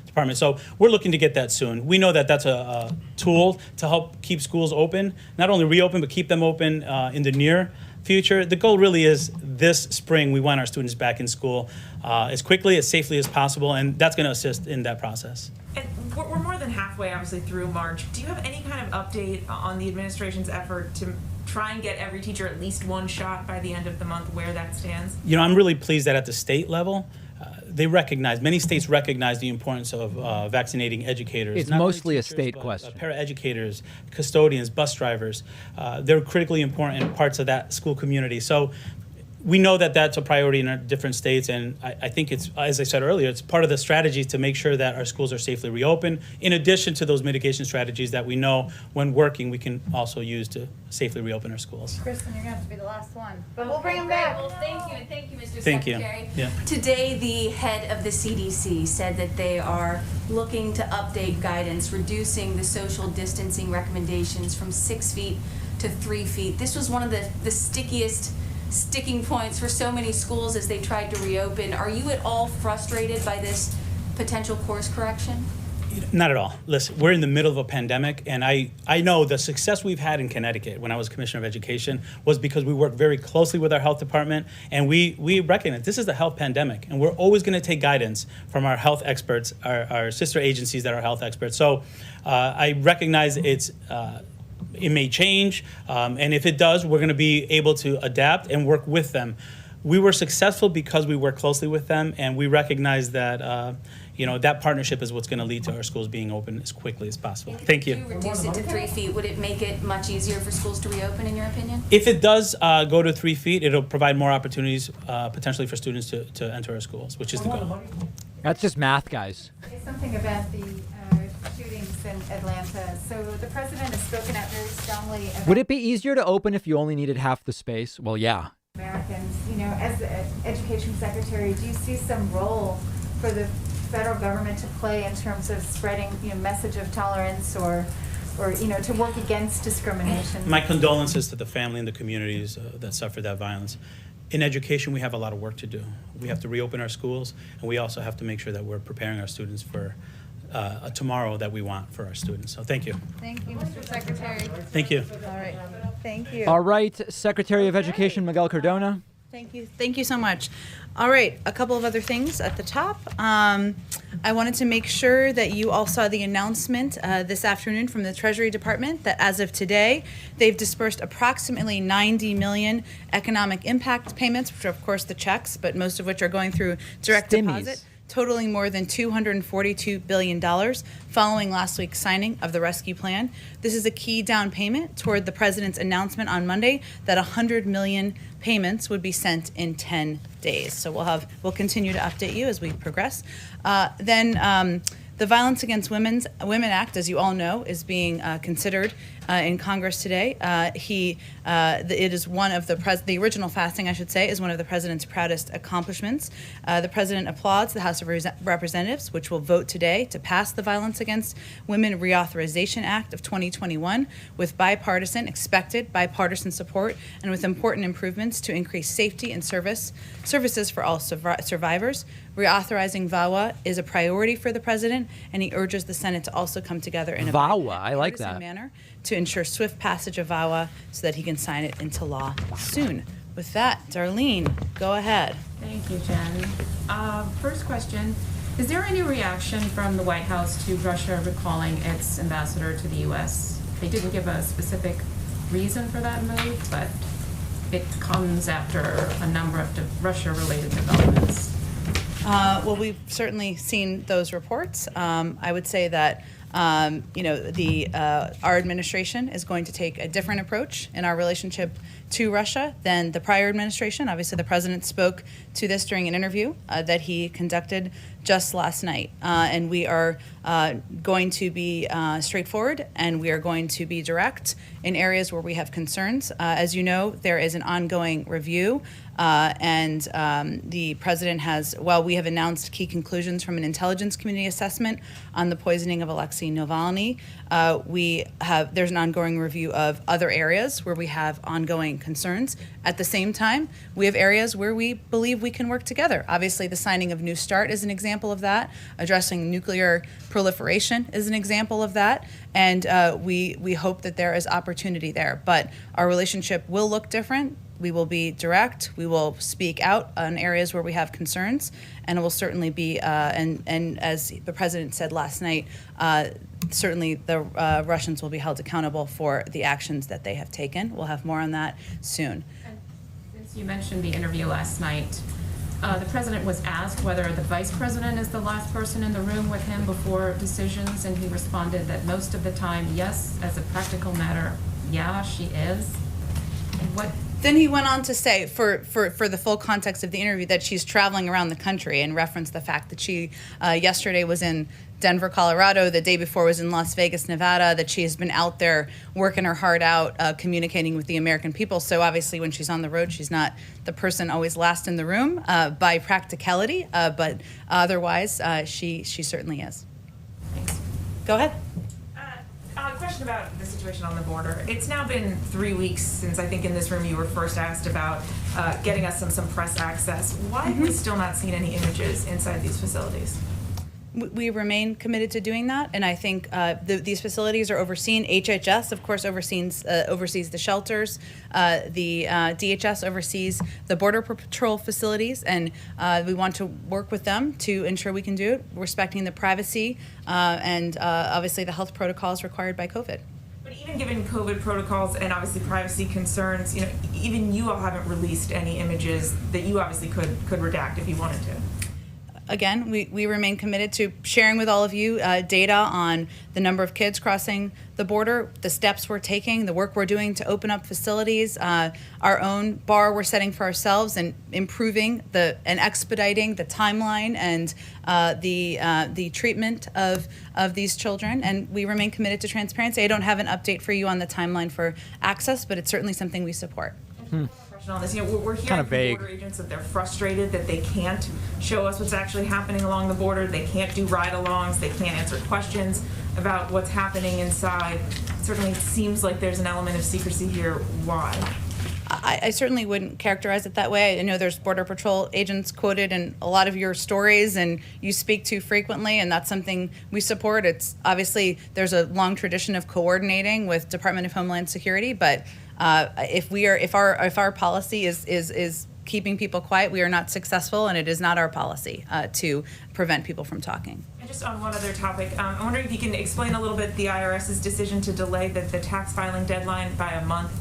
Department. So we're looking to get that soon. We know that that's a tool to help keep schools open, not only reopen, but keep them open in the near future. The goal really is this spring, we want our students back in school as quickly, as safely as possible, and that's going to assist in that process. And we're more than halfway, obviously, through March. Do you have any kind of update on the administration's effort to try and get every teacher at least one shot by the end of the month, where that stands? I'm really pleased that at the state level, many states recognize the importance of vaccinating educators. It's mostly a state question. Paraeducators, custodians, bus drivers, they're critically important parts of that school community. So we know that that's a priority in our different states, and I think it's, as I said earlier, it's part of the strategy to make sure that our schools are safely reopened, in addition to those mitigation strategies that we know, when working, we can also use to safely reopen our schools. Kristen, you're going to have to be the last one, but we'll bring him back. Well, thank you, and thank you, Mr. Thank Secretary. you. Yeah. Today, the head of the CDC said that they are looking to update guidance, reducing the social distancing recommendations from 6 feet to 3 feet. This was one of the stickiest sticking points for so many schools as they tried to reopen. Are you at all frustrated by this potential course correction? Not at all. Listen, we're in the middle of a pandemic, and I know the success we've had in Connecticut when I was Commissioner of Education was because we worked very closely with our health department, and we recognize this is a health pandemic, and we're always going to take guidance from our health experts, our sister agencies that are health experts. So I recognize it may change, and if it does, we're going to be able to adapt and work with them. We were successful because we work closely with them, and we recognize that that partnership is what's going to lead to our schools being open as quickly as possible. Thank you. If you reduce it to 3 feet, would it make it much easier for schools to reopen, in your opinion? If it does go to 3 feet, it'll provide more opportunities potentially for students to enter our schools, which is the goal. That's just math, guys. Say something about the shootings in Atlanta. So the president has spoken out very strongly about Would it be easier to open if you only needed half the space? Well, yeah. Americans. As the education secretary, do you see some role for the federal government to play in terms of spreading, message of tolerance or to work against discrimination? My condolences to the family and the communities that suffered that violence. In education, we have a lot of work to do. We have to reopen our schools, and we also have to make sure that we're preparing our students for a tomorrow that we want for our students. So thank you. Thank you, Mr. Secretary. Thank you. All right. Thank you. All right, Secretary of Education Miguel Cardona. Thank you so much. All right, a couple of other things at the top. I wanted to make sure that you all saw the announcement this afternoon from the Treasury Department that as of today, they've dispersed approximately 90 million economic impact payments, which are of course the checks, but most of which are going through direct deposit, totaling more than $242 billion following last week's signing of the rescue plan. This is a key down payment toward the president's announcement on Monday that 100 million payments would be sent in 10 days. So we'll continue to update you as we progress. The Violence Against Women Act, as you all know, is being considered in Congress today. It is one of the original fasting, I should say, is one of the president's proudest accomplishments. The president applauds the House of Representatives, which will vote today to pass the Violence Against Women Reauthorization Act of 2021 with expected bipartisan support and with important improvements to increase safety and services for all survivors. Reauthorizing VAWA is a priority for the president, and he urges the Senate to also come together in a bipartisan manner to ensure swift passage of VAWA so that he can sign it into law soon. With that, Darlene, go ahead. Thank you, Jen. First question, is there any reaction from the White House to Russia recalling its ambassador to the U.S.? They didn't give a specific reason for that move, but it comes after a number of Russia-related developments. Well, we've certainly seen those reports. I would say that our administration is going to take a different approach in our relationship to Russia than the prior administration. Obviously, the president spoke to this during an interview that he conducted just last night. And we are going to be straightforward, and we are going to be direct in areas where we have concerns. As you know, there is an ongoing review, and the president has, while we have announced key conclusions from an intelligence community assessment on the poisoning of Alexei Navalny, there's an ongoing review of other areas where we have ongoing concerns. At the same time, we have areas where we believe we can work together. Obviously, the signing of New START is an example of that. Addressing nuclear proliferation is an example of that. And we hope that there is opportunity there. But our relationship will look different. We will be direct. We will speak out on areas where we have concerns. And it will certainly be, and as the president said last night, certainly the Russians will be held accountable for the actions that they have taken. We'll have more on that soon. And since you mentioned the interview last night, the president was asked whether the vice president is the last person in the room with him before decisions, and he responded that most of the time, yes, as a practical matter, yeah, she is. Then he went on to say, for the full context of the interview, that she's traveling around the country and referenced the fact that she yesterday was in Denver, Colorado, the day before was in Las Vegas, Nevada, that she has been out there working her heart out, communicating with the American people. So obviously when she's on the road, she's not the person always last in the room by practicality, but otherwise she certainly is. Thanks. Go ahead. A question about the situation on the border. It's now been 3 weeks since I think in this room you were first asked about getting us some press access. Why have we still not seen any images inside these facilities? We remain committed to doing that, and I think these facilities are overseen. HHS, of course, oversees the shelters. The DHS oversees the Border Patrol facilities, and we want to work with them to ensure we can do it, respecting the privacy and obviously the health protocols required by COVID. But even given COVID protocols and obviously privacy concerns, even you all haven't released any images that you obviously could redact if you wanted to. Again, we remain committed to sharing with all of you data on the number of kids crossing the border, the steps we're taking, the work we're doing to open up facilities, our own bar we're setting for ourselves, and improving and expediting the timeline and the treatment of these children. And we remain committed to transparency. I don't have an update for you on the timeline for access, but it's certainly something we support. On this, we're hearing from border agents that they're frustrated that they can't show us what's actually happening along the border. They can't do ride-alongs. They can't answer questions about what's happening inside. It certainly seems like there's an element of secrecy here. Why? I certainly wouldn't characterize it that way. I know there's Border Patrol agents quoted in a lot of your stories and you speak to frequently, and that's something we support. It's obviously there's a long tradition of coordinating with Department of Homeland Security, but if our policy is keeping people quiet. We are not successful, and it is not our policy to prevent people from talking. And just on one other topic, I'm wondering if you can explain a little bit the IRS's decision to delay the tax filing deadline by a month.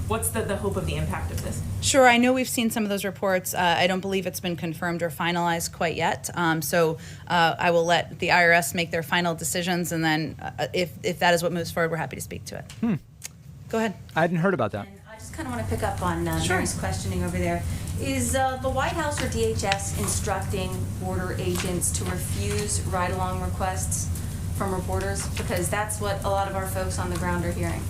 What's the hope of the impact of this? Sure, I know we've seen some of those reports. I don't believe it's been confirmed or finalized quite yet. So I will let the IRS make their final decisions, and then if that is what moves forward, we're happy to speak to it. Go ahead. I hadn't heard about that. And I just kind of want to pick up on Mary's questioning over there. Is the White House or DHS instructing border agents to refuse ride-along requests from reporters? Because that's what a lot of our folks on the ground are hearing.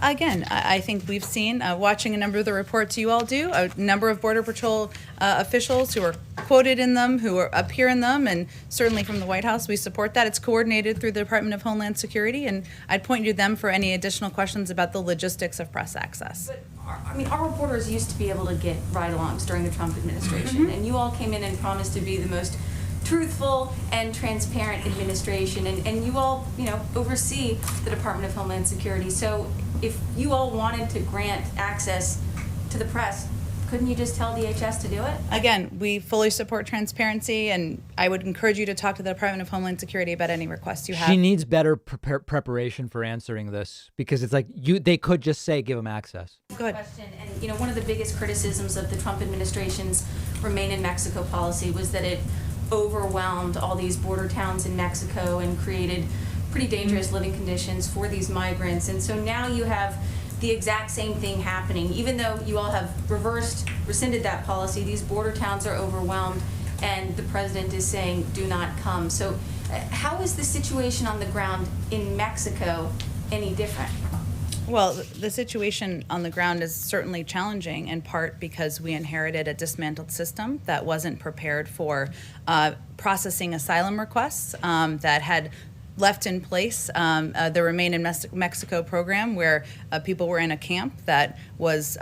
Again, I think we've seen, watching a number of the reports you all do, a number of Border Patrol officials who are quoted in them, who are appear in them, and certainly from the White House, we support that. It's coordinated through the Department of Homeland Security, and I'd point you to them for any additional questions about the logistics of press access. But our reporters used to be able to get ride-alongs during the Trump administration, and you all came in and promised to be the most truthful and transparent administration, and you all, oversee the Department of Homeland Security. So if you all wanted to grant access to the press, couldn't you just tell DHS to do it? Again, we fully support transparency, and I would encourage you to talk to the Department of Homeland Security about any requests you have. She needs better preparation for answering this, because it's like they could just say give them access. Go ahead. Question. And one of the biggest criticisms of the Trump administration's Remain in Mexico policy was that it overwhelmed all these border towns in Mexico and created pretty dangerous living conditions for these migrants. And so now you have the exact same thing happening. Even though you all have rescinded that policy, these border towns are overwhelmed, and the president is saying do not come. So how is the situation on the ground in Mexico any different? Well, the situation on the ground is certainly challenging, in part because we inherited a dismantled system that wasn't prepared for processing asylum requests, that had left in place the Remain in Mexico program, where people were in a camp that was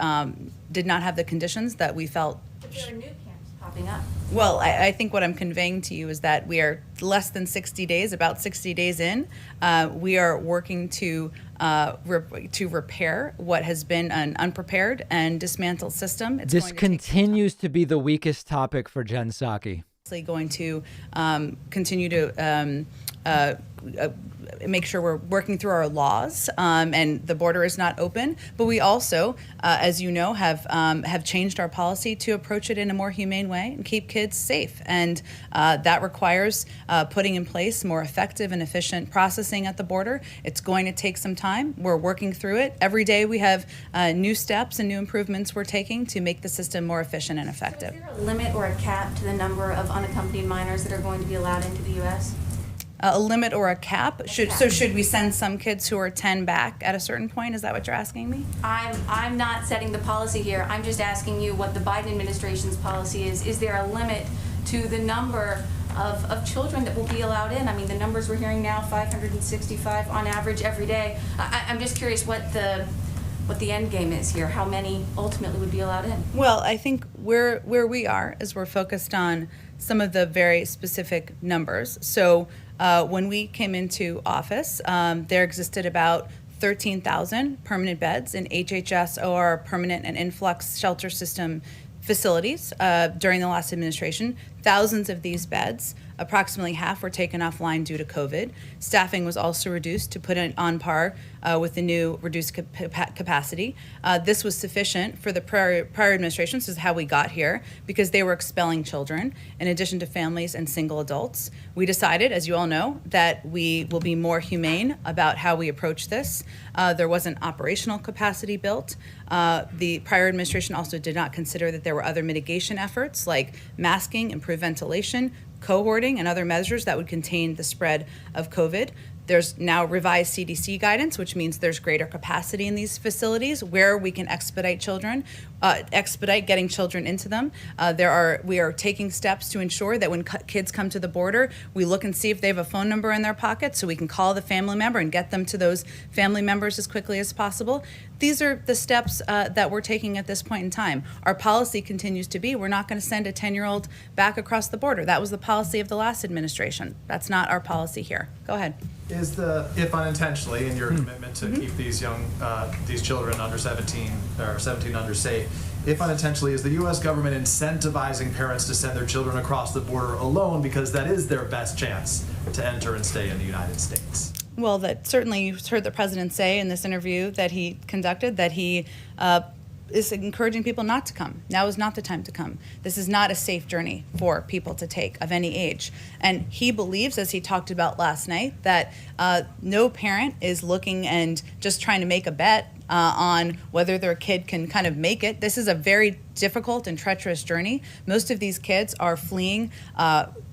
did not have the conditions that we felt. But there are new camps popping up. Well, I think what I'm conveying to you is that we are less than 60 days, about 60 days in. We are working to repair what has been an unprepared and dismantled system. This continues to be the weakest topic for Jen Psaki. Going to continue to make sure we're working through our laws, and the border is not open. But we also, as you know, have changed our policy to approach it in a more humane way and keep kids safe. And that requires putting in place more effective and efficient processing at the border. It's going to take some time. We're working through it. Every day we have new steps and new improvements we're taking to make the system more efficient and effective. So is there a limit or a cap to the number of unaccompanied minors that are going to be allowed into the U.S.? A limit or a cap? Should we send some kids who are 10 back at a certain point? Is that what you're asking me? I'm not setting the policy here. I'm just asking you what the Biden administration's policy is. Is there a limit to the number of children that will be allowed in? I mean, the numbers we're hearing now, 565 on average every day. I'm just curious what the end game is here. How many ultimately would be allowed in? Well, I think where we are is we're focused on some of the very specific numbers. So when we came into office, there existed about 13,000 permanent beds in HHS or permanent and influx shelter system facilities during the last administration. Thousands of these beds, approximately half, were taken offline due to COVID. Staffing was also reduced to put it on par with the new reduced capacity. This was sufficient for the prior administration. This is how we got here, because they were expelling children in addition to families and single adults. We decided, as you all know, that we will be more humane about how we approach this. There wasn't operational capacity built. The prior administration also did not consider that there were other mitigation efforts like masking, improved ventilation, cohorting, and other measures that would contain the spread of COVID. There's now revised CDC guidance, which means there's greater capacity in these facilities where we can expedite getting children into them. We are taking steps to ensure that when kids come to the border, we look and see if they have a phone number in their pocket so we can call the family member and get them to those family members as quickly as possible. These are the steps that we're taking at this point in time. Our policy continues to be, we're not going to send a 10-year-old back across the border. That was the policy of the last administration. That's not our policy here. Go ahead. Is if unintentionally, in your commitment to keep these children under 17 or 17 under safe, if unintentionally, is the U.S. government incentivizing parents to send their children across the border alone because that is their best chance to enter and stay in the United States? Well, that certainly you heard the president say in this interview that he conducted that he is encouraging people not to come. Now is not the time to come. This is not a safe journey for people to take of any age. And he believes, as he talked about last night, that no parent is looking and just trying to make a bet on whether their kid can kind of make it. This is a very difficult and treacherous journey. Most of these kids are fleeing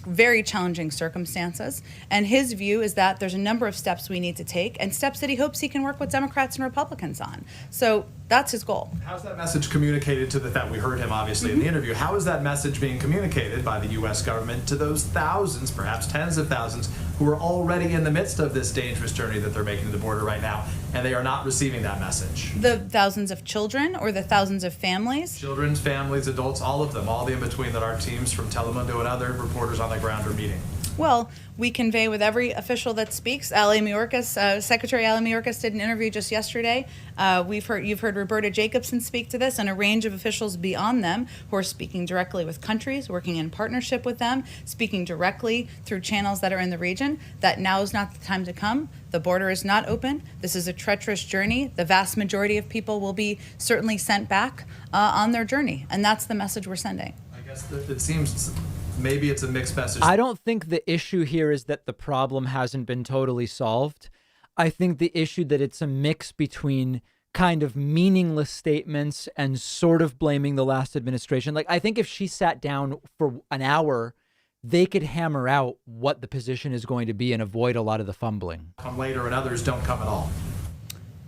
very challenging circumstances. And his view is that there's a number of steps we need to take and steps that he hopes he can work with Democrats and Republicans on. So that's his goal. How's that message communicated to that we heard him obviously in the interview? How is that message being communicated by the U.S. government to those thousands, perhaps tens of thousands, who are already in the midst of this dangerous journey that they're making to the border right now, and they are not receiving that message? The thousands of children or the thousands of families? Children, families, adults, all of them, all the in-between that our teams from Telemundo and other reporters on the ground are meeting. Well, we convey with every official that speaks. Secretary Ali Mayorkas did an interview just yesterday. You've heard Roberta Jacobson speak to this, and a range of officials beyond them who are speaking directly with countries, working in partnership with them, speaking directly through channels that are in the region, that now is not the time to come. The border is not open. This is a treacherous journey. The vast majority of people will be certainly sent back on their journey, and that's the message we're sending. I guess it seems maybe it's a mixed message. I don't think the issue here is that the problem hasn't been totally solved. I think the issue that it's a mix between kind of meaningless statements and sort of blaming the last administration. Like, I think if she sat down for an hour, they could hammer out what the position is going to be and avoid a lot of the fumbling. Come later and others don't come at all.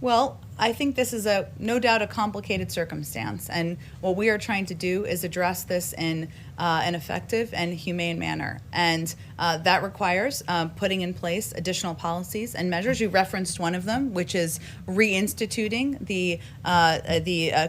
Well, I think this is no doubt a complicated circumstance, and what we are trying to do is address this in an effective and humane manner, and that requires putting in place additional policies and measures. You referenced one of them, which is reinstituting the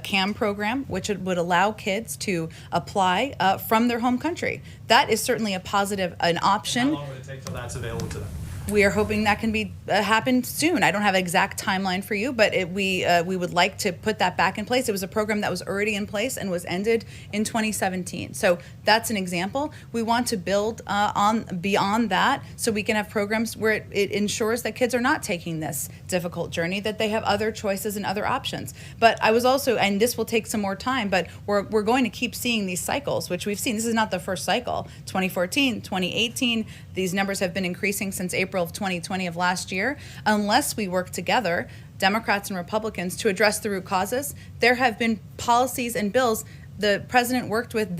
CAM program, which would allow kids to apply from their home country. That is certainly a positive, an option. How long would it take till that's available to them? We are hoping that can be happen soon. I don't have an exact timeline for you, but we would like to put that back in place. It was a program that was already in place and was ended in 2017. So that's an example. We want to build on beyond that, so we can have programs where it ensures that kids are not taking this difficult journey, that they have other choices and other options. But I was also, and this will take some more time, but we're going to keep seeing these cycles, which we've seen. This is not the first cycle. 2014, 2018, these numbers have been increasing since April of 2020 of last year. Unless we work together, Democrats and Republicans, to address the root causes, there have been policies and bills the president worked with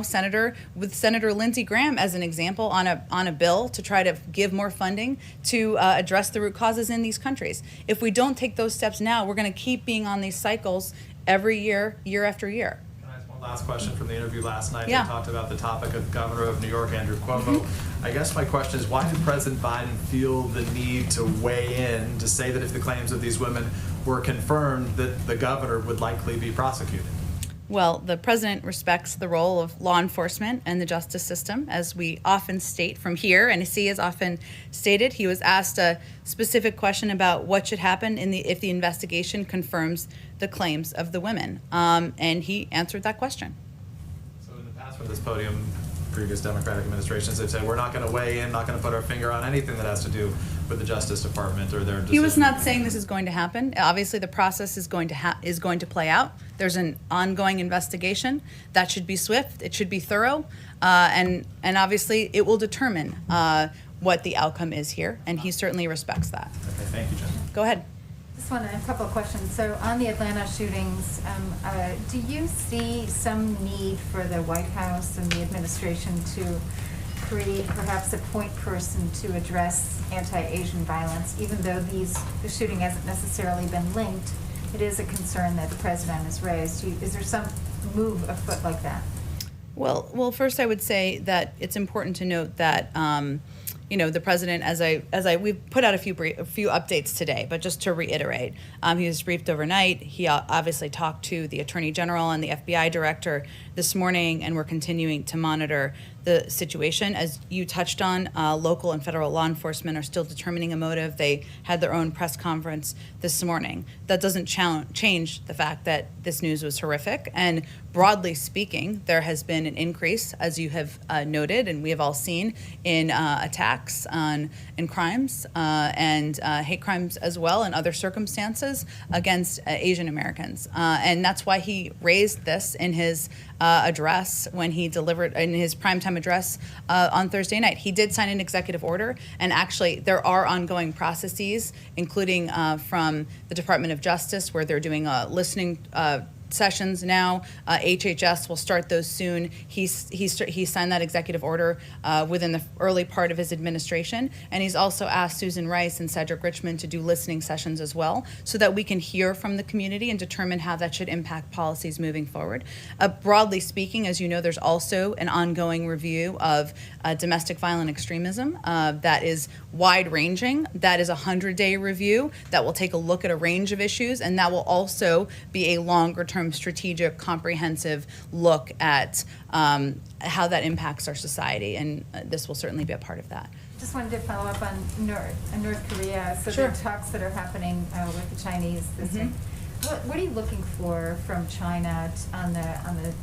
Senator Lindsey Graham as an example on a bill to try to give more funding to address the root causes in these countries. If we don't take those steps now, we're going to keep being on these cycles every year, year after year. Last question from the interview last night. Yeah. They talked about the topic of Governor of New York, Andrew Cuomo. I guess my question is, why did President Biden feel the need to weigh in to say that if the claims of these women were confirmed, that the governor would likely be prosecuted? Well, the president respects the role of law enforcement and the justice system, as we often state from here, and as he has often stated. He was asked a specific question about what should happen if the investigation confirms the claims of the women, and he answered that question. So in the past from this podium, previous Democratic administrations have said, we're not going to weigh in, not going to put our finger on anything that has to do with the Justice Department or their decision. He was not saying this is going to happen. Obviously, the process is going to play out. There's an ongoing investigation that should be swift. It should be thorough, and obviously, it will determine what the outcome is here. And he certainly respects that. Okay, thank you, Jen. Go ahead. Just want a couple of questions. So on the Atlanta shootings, do you see some need for the White House and the administration to create perhaps a point person to address anti-Asian violence, even though the shooting hasn't necessarily been linked? It is a concern that the president has raised. Is there some move afoot like that? Well, first I would say that it's important to note that the president, we've put out a few updates today, but just to reiterate, he was briefed overnight. He obviously talked to the Attorney General and the FBI director this morning, and we're continuing to monitor the situation. As you touched on, local and federal law enforcement are still determining a motive. They had their own press conference this morning. That doesn't change the fact that this news was horrific. And broadly speaking, there has been an increase, as you have noted, and we have all seen, in attacks and crimes and hate crimes as well, and other circumstances against Asian Americans. And that's why he raised this in his address when he delivered in his primetime address on Thursday night. He did sign an executive order, and actually there are ongoing processes, including from the Department of Justice, where they're doing listening sessions now. HHS will start those soon. He signed that executive order within the early part of his administration, and he's also asked Susan Rice and Cedric Richmond to do listening sessions as well, so that we can hear from the community and determine how that should impact policies moving forward. Broadly speaking, as you know, there's also an ongoing review of domestic violent extremism that is wide-ranging. That is a 100-day review that will take a look at a range of issues, and that will also be a longer-term strategic, comprehensive look at how that impacts our society, and this will certainly be a part of that. Just wanted to follow up on North Korea. So Sure. the talks that are happening with the Chinese this week. What are you looking for from China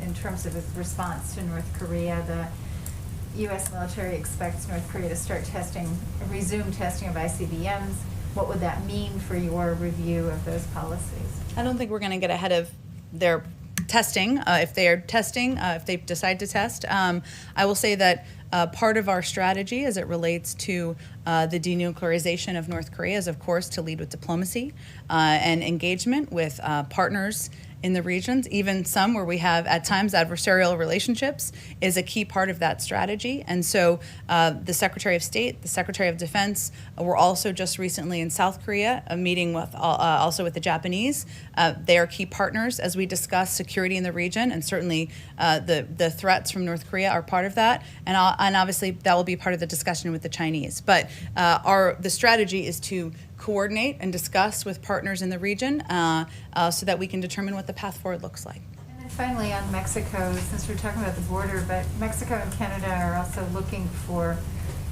in terms of its response to North Korea? The U.S. military expects North Korea to resume testing of ICBMs. What would that mean for your review of those policies? I don't think we're going to get ahead of their testing. If they are testing, if they decide to test, I will say that part of our strategy as it relates to the denuclearization of North Korea is, of course, to lead with diplomacy and engagement with partners in the regions, even some where we have at times adversarial relationships, is a key part of that strategy. And so the Secretary of State, the Secretary of Defense were also just recently in South Korea, a meeting with also with the Japanese. They are key partners as we discuss security in the region, and certainly the threats from North Korea are part of that. And obviously that will be part of the discussion with the Chinese. But the strategy is to coordinate and discuss with partners in the region so that we can determine what the path forward looks like. And then finally on Mexico, since we're talking about the border, but Mexico and Canada are also looking for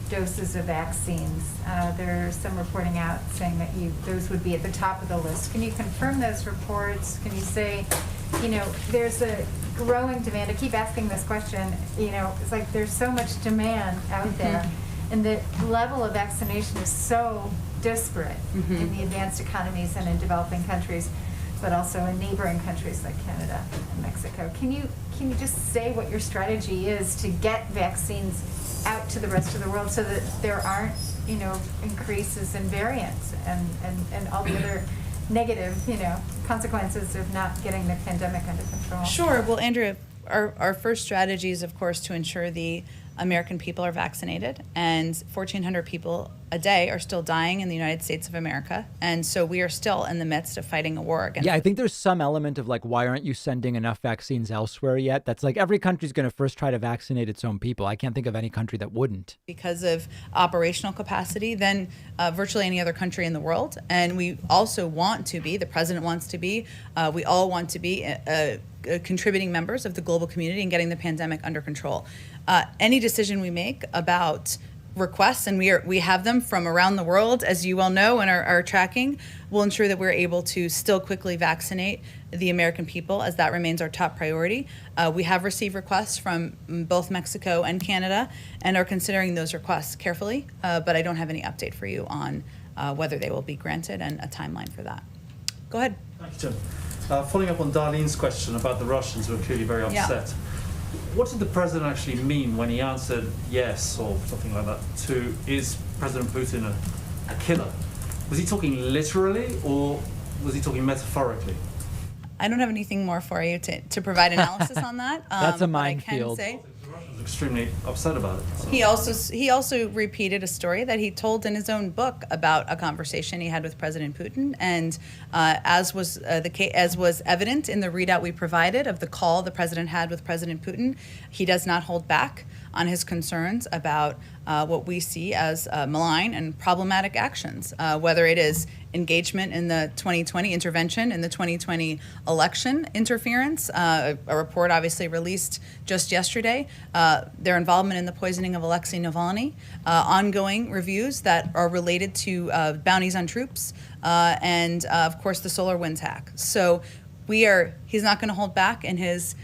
doses of vaccines. There's some reporting out saying that those would be at the top of the list. Can you confirm those reports? Can you say, there's a growing demand? I keep asking this question, it's like there's so much demand out there, and the level of vaccination is so disparate in the advanced economies and in developing countries, but also in neighboring countries like Canada and Mexico. Can you just say what your strategy is to get vaccines out to the rest of the world so that there aren't, increases in variants and all the other negative, consequences of not getting the pandemic under control? Sure. Well, Andrea, our first strategy is, of course, to ensure the American people are vaccinated, and 1,400 people a day are still dying in the United States of America. And so we are still in the midst of fighting a war against. Yeah, I think there's some element of like, why aren't you sending enough vaccines elsewhere yet? That's like every country's going to first try to vaccinate its own people. I can't think of any country that wouldn't. Because of operational capacity than virtually any other country in the world. And we also want to be, the president wants to be, we all want to be contributing members of the global community and getting the pandemic under control. Any decision we make about requests, and we have them from around the world, as you well know, and are tracking, will ensure that we're able to still quickly vaccinate the American people, as that remains our top priority. We have received requests from both Mexico and Canada and are considering those requests carefully, but I don't have any update for you on whether they will be granted and a timeline for that. Go ahead. Thank you, Tim. Following up on Darlene's question about the Russians who are clearly very upset. Yeah. What did the president actually mean when he answered yes or something like that to, is President Putin a killer? Was he talking literally or was he talking metaphorically? I don't have anything more for you to provide analysis on that. That's a minefield. Extremely upset about it. So. He also repeated a story that he told in his own book about a conversation he had with President Putin, and as was evident in the readout we provided of the call the president had with President Putin, he does not hold back on his concerns about what we see as malign and problematic actions, whether it is engagement in the 2020 intervention in the 2020 election interference, a report obviously released just yesterday, their involvement in the poisoning of Alexei Navalny, ongoing reviews that are related to bounties on troops, and of course the SolarWinds hack. So he's not going to hold back in his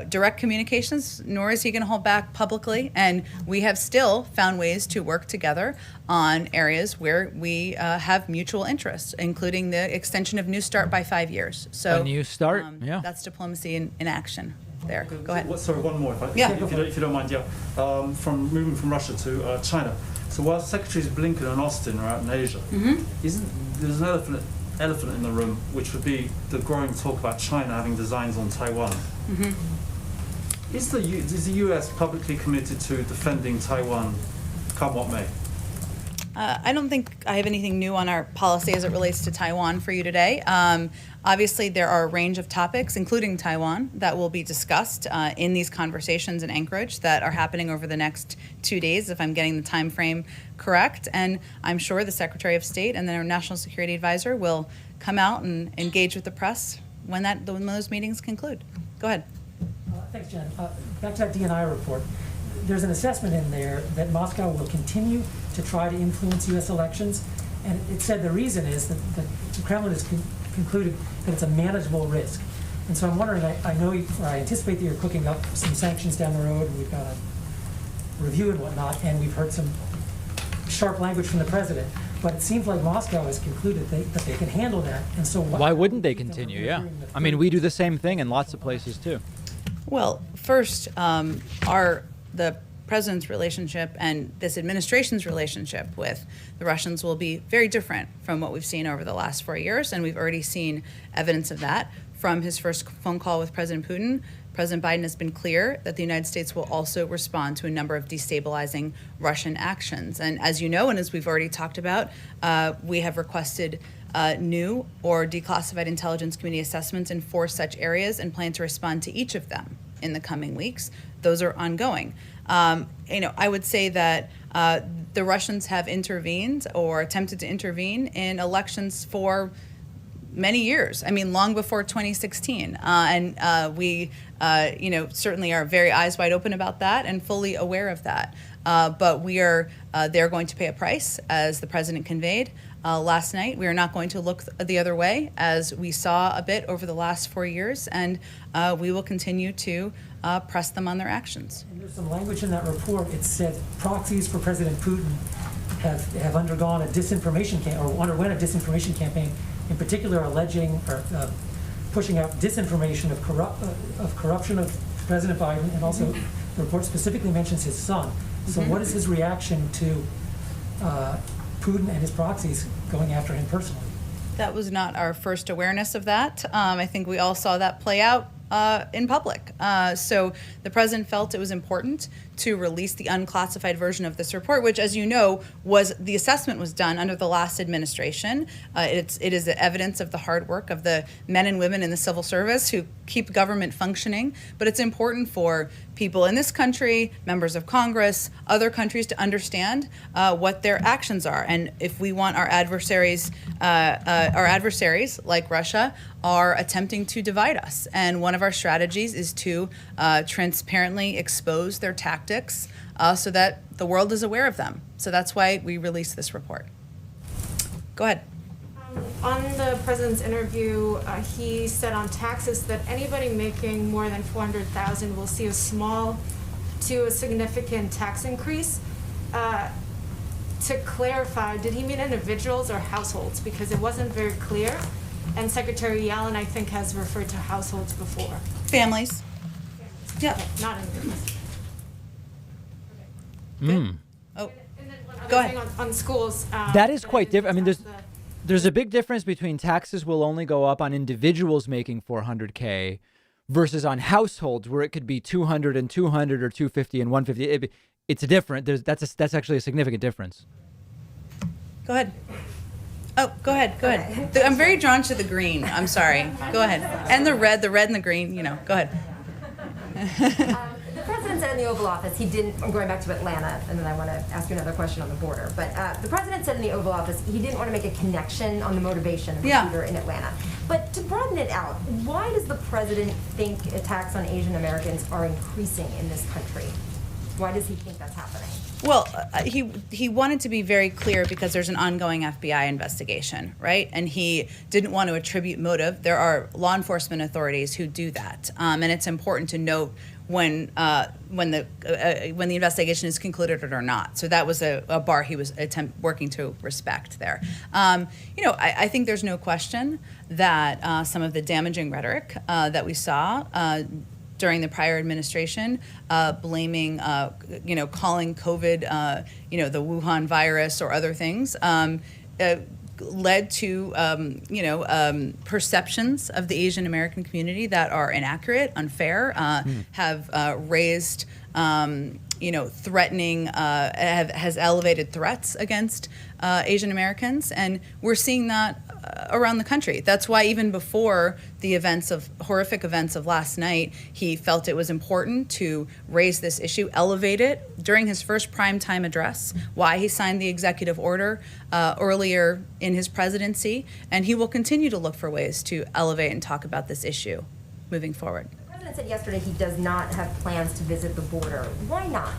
direct communications, nor is he going to hold back publicly. And we have still found ways to work together on areas where we have mutual interests, including the extension of New START by 5 years. So A New START, yeah. That's diplomacy in action there. Go ahead. Sorry, one more, if Yeah. you don't mind, yeah. From moving from Russia to China. So while Secretaries Blinken and Austin are out in Asia, there's an elephant in the room, which would be the growing talk about China having designs on Taiwan. Is the US publicly committed to defending Taiwan, come what may? I don't think I have anything new on our policy as it relates to Taiwan for you today. Obviously, there are a range of topics, including Taiwan, that will be discussed in these conversations in Anchorage that are happening over the next 2 days, if I'm getting the time frame correct. And I'm sure the Secretary of State and the National Security Advisor will come out and engage with the press when those meetings conclude. Go ahead. Thanks, Jen. Back to that DNI report. There's an assessment in there that Moscow will continue to try to influence U.S. elections, and it said the reason is that the Kremlin has concluded that it's a manageable risk. And so I'm wondering, I anticipate that you're cooking up some sanctions down the road, and we've got a review and whatnot, and we've heard some sharp language from the president. But it seems like Moscow has concluded that they can handle that, and so why wouldn't they continue? Yeah, I mean, we do the same thing in lots of places too. Well, first, the president's relationship and this administration's relationship with the Russians will be very different from what we've seen over the last 4 years, and we've already seen evidence of that from his first phone call with President Putin. President Biden has been clear that the United States will also respond to a number of destabilizing Russian actions. And as you know, and as we've already talked about, we have requested new or declassified intelligence community assessments in 4 such areas and plan to respond to each of them in the coming weeks. Those are ongoing. I would say that the Russians have intervened or attempted to intervene in elections for many years. I mean, long before 2016. We certainly are very eyes wide open about that and fully aware of that. But they're going to pay a price, as the president conveyed last night. We are not going to look the other way, as we saw a bit over the last 4 years, and we will continue to press them on their actions. And there's some language in that report. It said proxies for President Putin have undergone a disinformation underwent a disinformation campaign, in particular alleging or pushing out disinformation of corruption of President Biden, and also the report specifically mentions his son. So what is his reaction to Putin and his proxies going after him personally? That was not our first awareness of that. I think we all saw that play out in public. So the president felt it was important to release the unclassified version of this report, which, as you know, the assessment was done under the last administration. It is evidence of the hard work of the men and women in the civil service who keep government functioning. But it's important for people in this country, members of Congress, other countries to understand what their actions are. And if we want our adversaries like Russia are attempting to divide us. And one of our strategies is to transparently expose their tactics so that the world is aware of them. So that's why we released this report. Go ahead. On the president's interview, he said on taxes that anybody making more than $400,000 will see a small to a significant tax increase. To clarify, did he mean individuals or households? Because it wasn't very clear. And Secretary Yellen, I think, has referred to households before. Families. Yeah. Okay, not individuals. Oh, go ahead. On schools. That is quite different. I mean, there's a big difference between taxes will only go up on individuals making $400K versus on households where it could be 200 and 200 or 250 and 150. It's different. That's actually a significant difference. Go ahead. Oh, go ahead. I'm very drawn to the green. I'm sorry. Go ahead. And the red and the green, go ahead. The president president said in the Oval Office he didn't, I'm going back to Atlanta, and then I want to ask you another question on the border, but the president said in the Oval Office he didn't want to make a connection on the motivation of the shooter in Atlanta. But to broaden it out, why does the president think attacks on Asian Americans are increasing in this country? Why does he think that's happening? Well, he wanted to be very clear because there's an ongoing FBI investigation, right? And he didn't want to attribute motive. There are law enforcement authorities who do that, and it's important to note when the investigation is concluded or not. So that was a bar he was working to respect there. I think there's no question that some of the damaging rhetoric that we saw during the prior administration, blaming, calling COVID, the Wuhan virus or other things, led to, perceptions of the Asian American community that are inaccurate, unfair, have raised, threatening, has elevated threats against Asian Americans, and we're seeing that around the country. That's why even before the horrific events of last night, he felt it was important to raise this issue, elevate it during his first primetime address, why he signed the executive order earlier in his presidency, and he will continue to look for ways to elevate and talk about this issue moving forward. The president said yesterday he does not have plans to visit the border. Why not?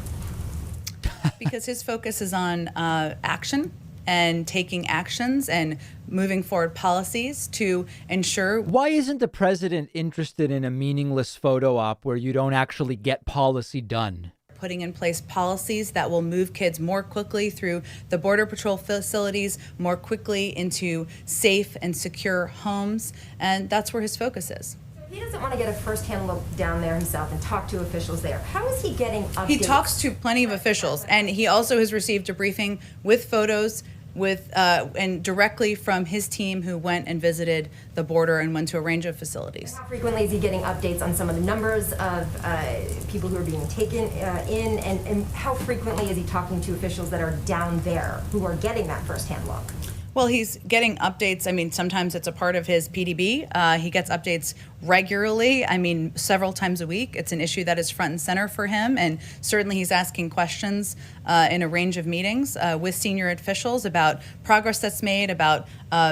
Because his focus is on action and taking actions and moving forward policies to ensure. Why isn't the president interested in a meaningless photo op where you don't actually get policy done? Putting in place policies that will move kids more quickly through the Border Patrol facilities, more quickly into safe and secure homes, and that's where his focus is. He doesn't want to get a first-hand look down there himself and talk to officials there. How is he getting updates? He talks to plenty of officials, and he also has received a briefing with photos and directly from his team who went and visited the border and went to a range of facilities. How frequently is he getting updates on some of the numbers of people who are being taken in, and how frequently is he talking to officials that are down there who are getting that first-hand look? Well, he's getting updates. I mean, sometimes it's a part of his PDB. He gets updates regularly. I mean, several times a week. It's an issue that is front and center for him. And certainly he's asking questions in a range of meetings with senior officials about progress that's made, about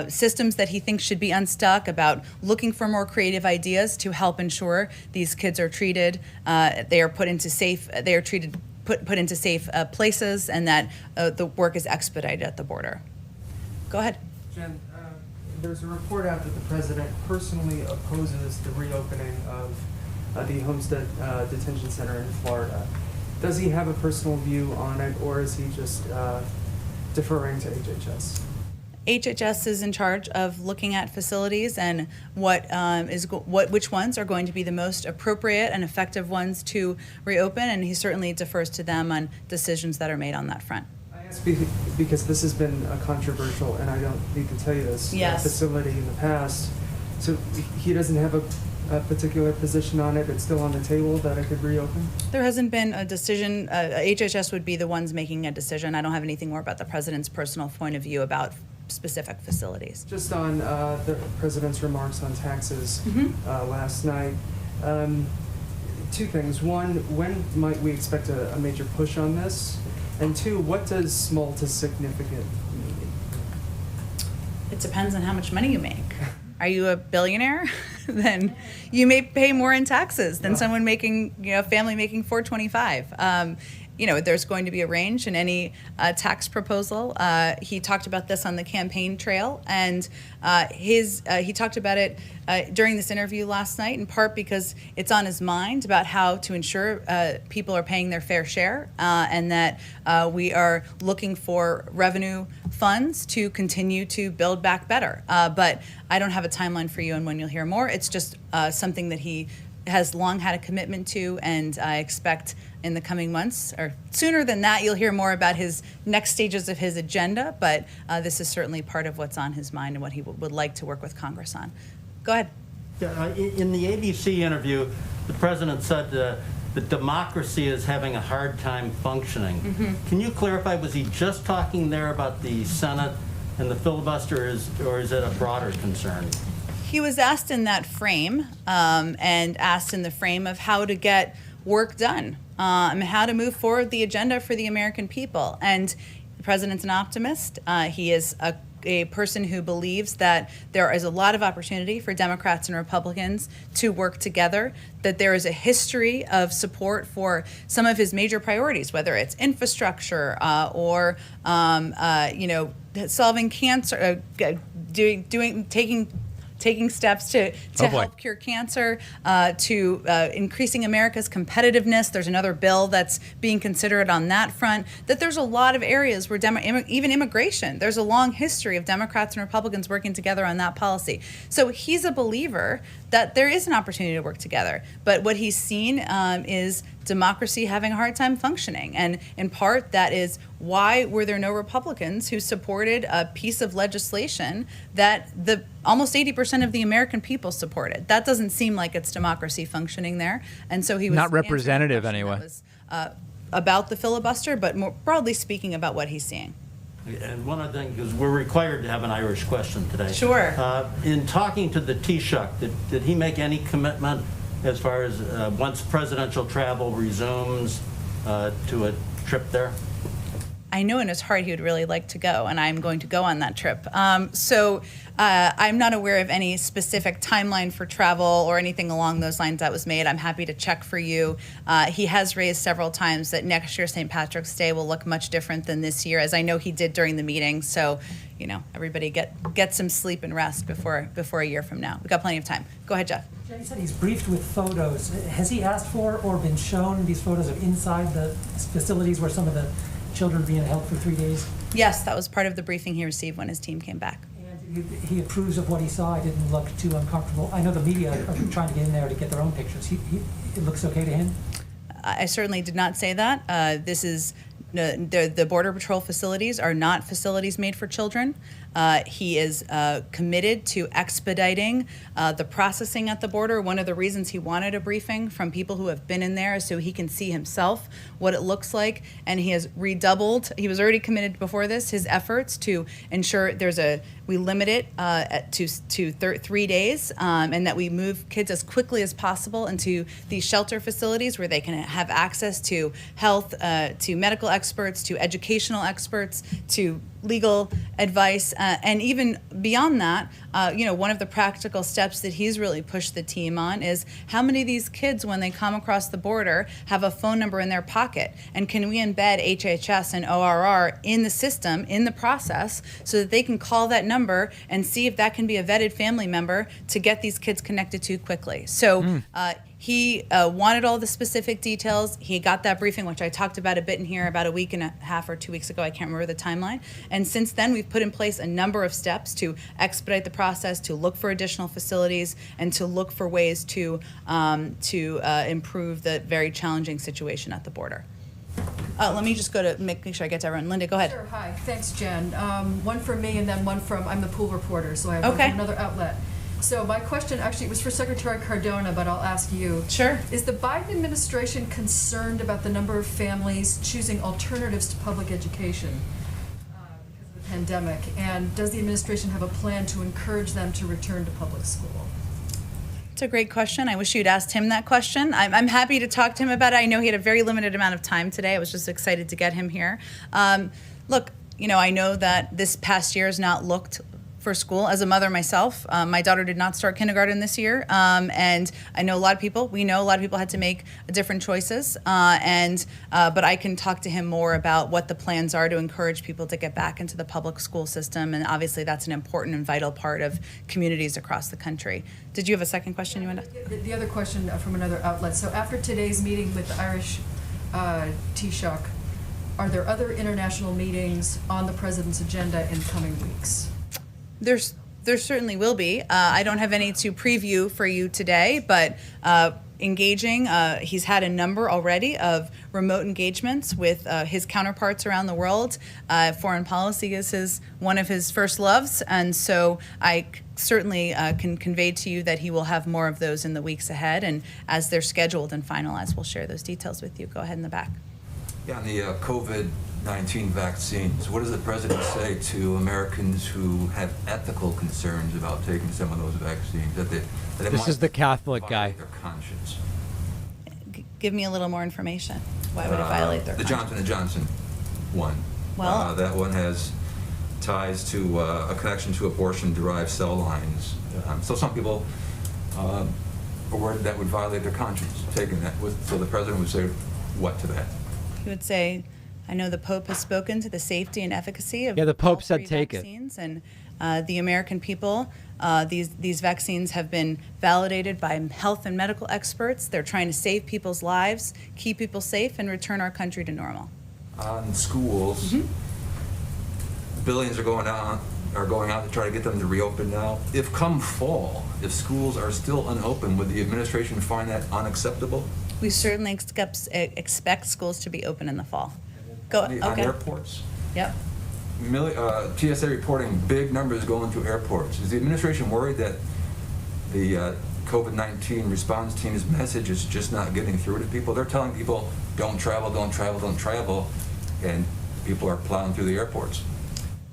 systems that he thinks should be unstuck, about looking for more creative ideas to help ensure these kids are treated, they are put into safe places, and that the work is expedited at the border. Go ahead. Jen, there's a report out that the president personally opposes the reopening of the Homestead Detention Center in Florida. Does he have a personal view on it, or is he just deferring to HHS? HHS is in charge of looking at facilities and which ones are going to be the most appropriate and effective ones to reopen, and he certainly defers to them on decisions that are made on that front. Because this has been a controversial, and I don't need to tell you this, facility in the past. So he doesn't have a particular position on it. It's still on the table that it could reopen? There hasn't been a decision. HHS would be the ones making a decision. I don't have anything more about the president's personal point of view about specific facilities. Just on the president's remarks on taxes last night. Two things. One, when might we expect a major push on this? And two, what does small to significant mean? It depends on how much money you make. Are you a billionaire? Then you may pay more in taxes than someone making, family making $425. There's going to be a range in any tax proposal. He talked about this on the campaign trail, and he talked about it during this interview last night, in part because it's on his mind about how to ensure people are paying their fair share, and that we are looking for revenue funds to continue to build back better. But I don't have a timeline for you on when you'll hear more. It's just something that he has long had a commitment to, and I expect in the coming months, or sooner than that, you'll hear more about his next stages of his agenda, but this is certainly part of what's on his mind and what he would like to work with Congress on. Go ahead. Yeah, in the ABC interview, the president said that democracy is having a hard time functioning. Can you clarify, was he just talking there about the Senate and the filibuster, or is it a broader concern? He was asked in that frame, and asked in the frame of how to get work done how to move forward the agenda for the American people. And the president's an optimist. He is a person who believes that there is a lot of opportunity for Democrats and Republicans to work together, that there is a history of support for some of his major priorities, whether it's infrastructure or solving cancer, taking steps to help cure cancer, to increasing America's competitiveness. There's another bill that's being considered on that front. That there's a lot of areas where even immigration, there's a long history of Democrats and Republicans working together on that policy. So he's a believer that there is an opportunity to work together. But what he's seen is democracy having a hard time functioning. And in part, that is why were there no Republicans who supported a piece of legislation that almost 80% of the American people supported? That doesn't seem like it's democracy functioning there. And so he was not representative anyway. About the filibuster, but more broadly speaking about what he's seeing. And one other thing, because we're required to have an Irish question today. Sure. In talking to the Taoiseach, did he make any commitment as far as once presidential travel resumes to a trip there? I know in his heart he would really like to go, and I'm going to go on that trip. So I'm not aware of any specific timeline for travel or anything along those lines that was made. I'm happy to check for you. He has raised several times that next year St. Patrick's Day will look much different than this year, as I know he did during the meeting. So, everybody get some sleep and rest before a year from now. We've got plenty of time. Go ahead, Jeff. He said he's briefed with photos. Has he asked for or been shown these photos of inside the facilities where some of the children are being held for 3 days? Yes, that was part of the briefing he received when his team came back. And he approves of what he saw. It didn't look too uncomfortable. I know the media are trying to get in there to get their own pictures. It looks okay to him? I certainly did not say that. This is the Border Patrol facilities are not facilities made for children. He is committed to expediting the processing at the border. One of the reasons he wanted a briefing from people who have been in there is so he can see himself what it looks like. And he has redoubled, he was already committed before this, his efforts to ensure we limit it to 3 days and that we move kids as quickly as possible into these shelter facilities where they can have access to health, to medical experts, to educational experts, to legal advice, and even beyond that, one of the practical steps that he's really pushed the team on is how many of these kids, when they come across the border, have a phone number in their pocket, and can we embed HHS and ORR in the system, in the process, so that they can call that number and see if that can be a vetted family member to get these kids connected to quickly. So he wanted all the specific details. He got that briefing, which I talked about a bit in here about a week and a half or 2 weeks ago. I can't remember the timeline. And since then, we've put in place a number of steps to expedite the process, to look for additional facilities, and to look for ways to improve the very challenging situation at the border. Let me just go to make sure I get to everyone. Linda, go ahead. Sure, hi. Thanks, Jen. One from me and then one from, I'm the pool reporter, so I have one from another outlet. So my question, actually, it was for Secretary Cardona, but I'll ask you. Sure. Is the Biden administration concerned about the number of families choosing alternatives to public education because of the pandemic? And does the administration have a plan to encourage them to return to public school? It's a great question. I wish you'd asked him that question. I'm happy to talk to him about it. I know he had a very limited amount of time today. I was just excited to get him here. Look, I know that this past year has not looked for school. As a mother myself, my daughter did not start kindergarten this year, and I know a lot of people, had to make different choices, but I can talk to him more about what the plans are to encourage people to get back into the public school system, and obviously that's an important and vital part of communities across the country. Did you have a second question you wanted to? The other question from another outlet. So after today's meeting with the Irish Taoiseach, are there other international meetings on the President's agenda in coming weeks? There certainly will be. I don't have any to preview for you today, but engaging, he's had a number already of remote engagements with his counterparts around the world. Foreign policy is one of his first loves, and so I certainly can convey to you that he will have more of those in the weeks ahead, and as they're scheduled and finalized, we'll share those details with you. Go ahead in the back. Yeah, on the COVID-19 vaccines, what does the president say to Americans who have ethical concerns about taking some of those vaccines? That it This is the Catholic guy. Their conscience. give me a little more information. Why would it violate their The contract? Johnson & Johnson one. Well- That one has ties to a connection to abortion-derived cell lines. So some people are worried that would violate their conscience, taking that. So the president would say what to that? He would say, I know the Pope has spoken to the safety and efficacy of Yeah, the Pope all said three take it. vaccines, and the American people, these vaccines have been validated by health and medical experts. They're trying to save people's lives, keep people safe, and return our country to normal. On schools, billions are going out to try to get them to reopen now. If come fall, if schools are still unopened, would the administration find that unacceptable? We certainly expect schools to be open in the fall. Go, On okay. airports? Yep. TSA reporting big numbers going to airports. Is the administration worried that the COVID-19 response team's message is just not getting through to people? They're telling people, don't travel, don't travel, don't travel, and people are plowing through the airports.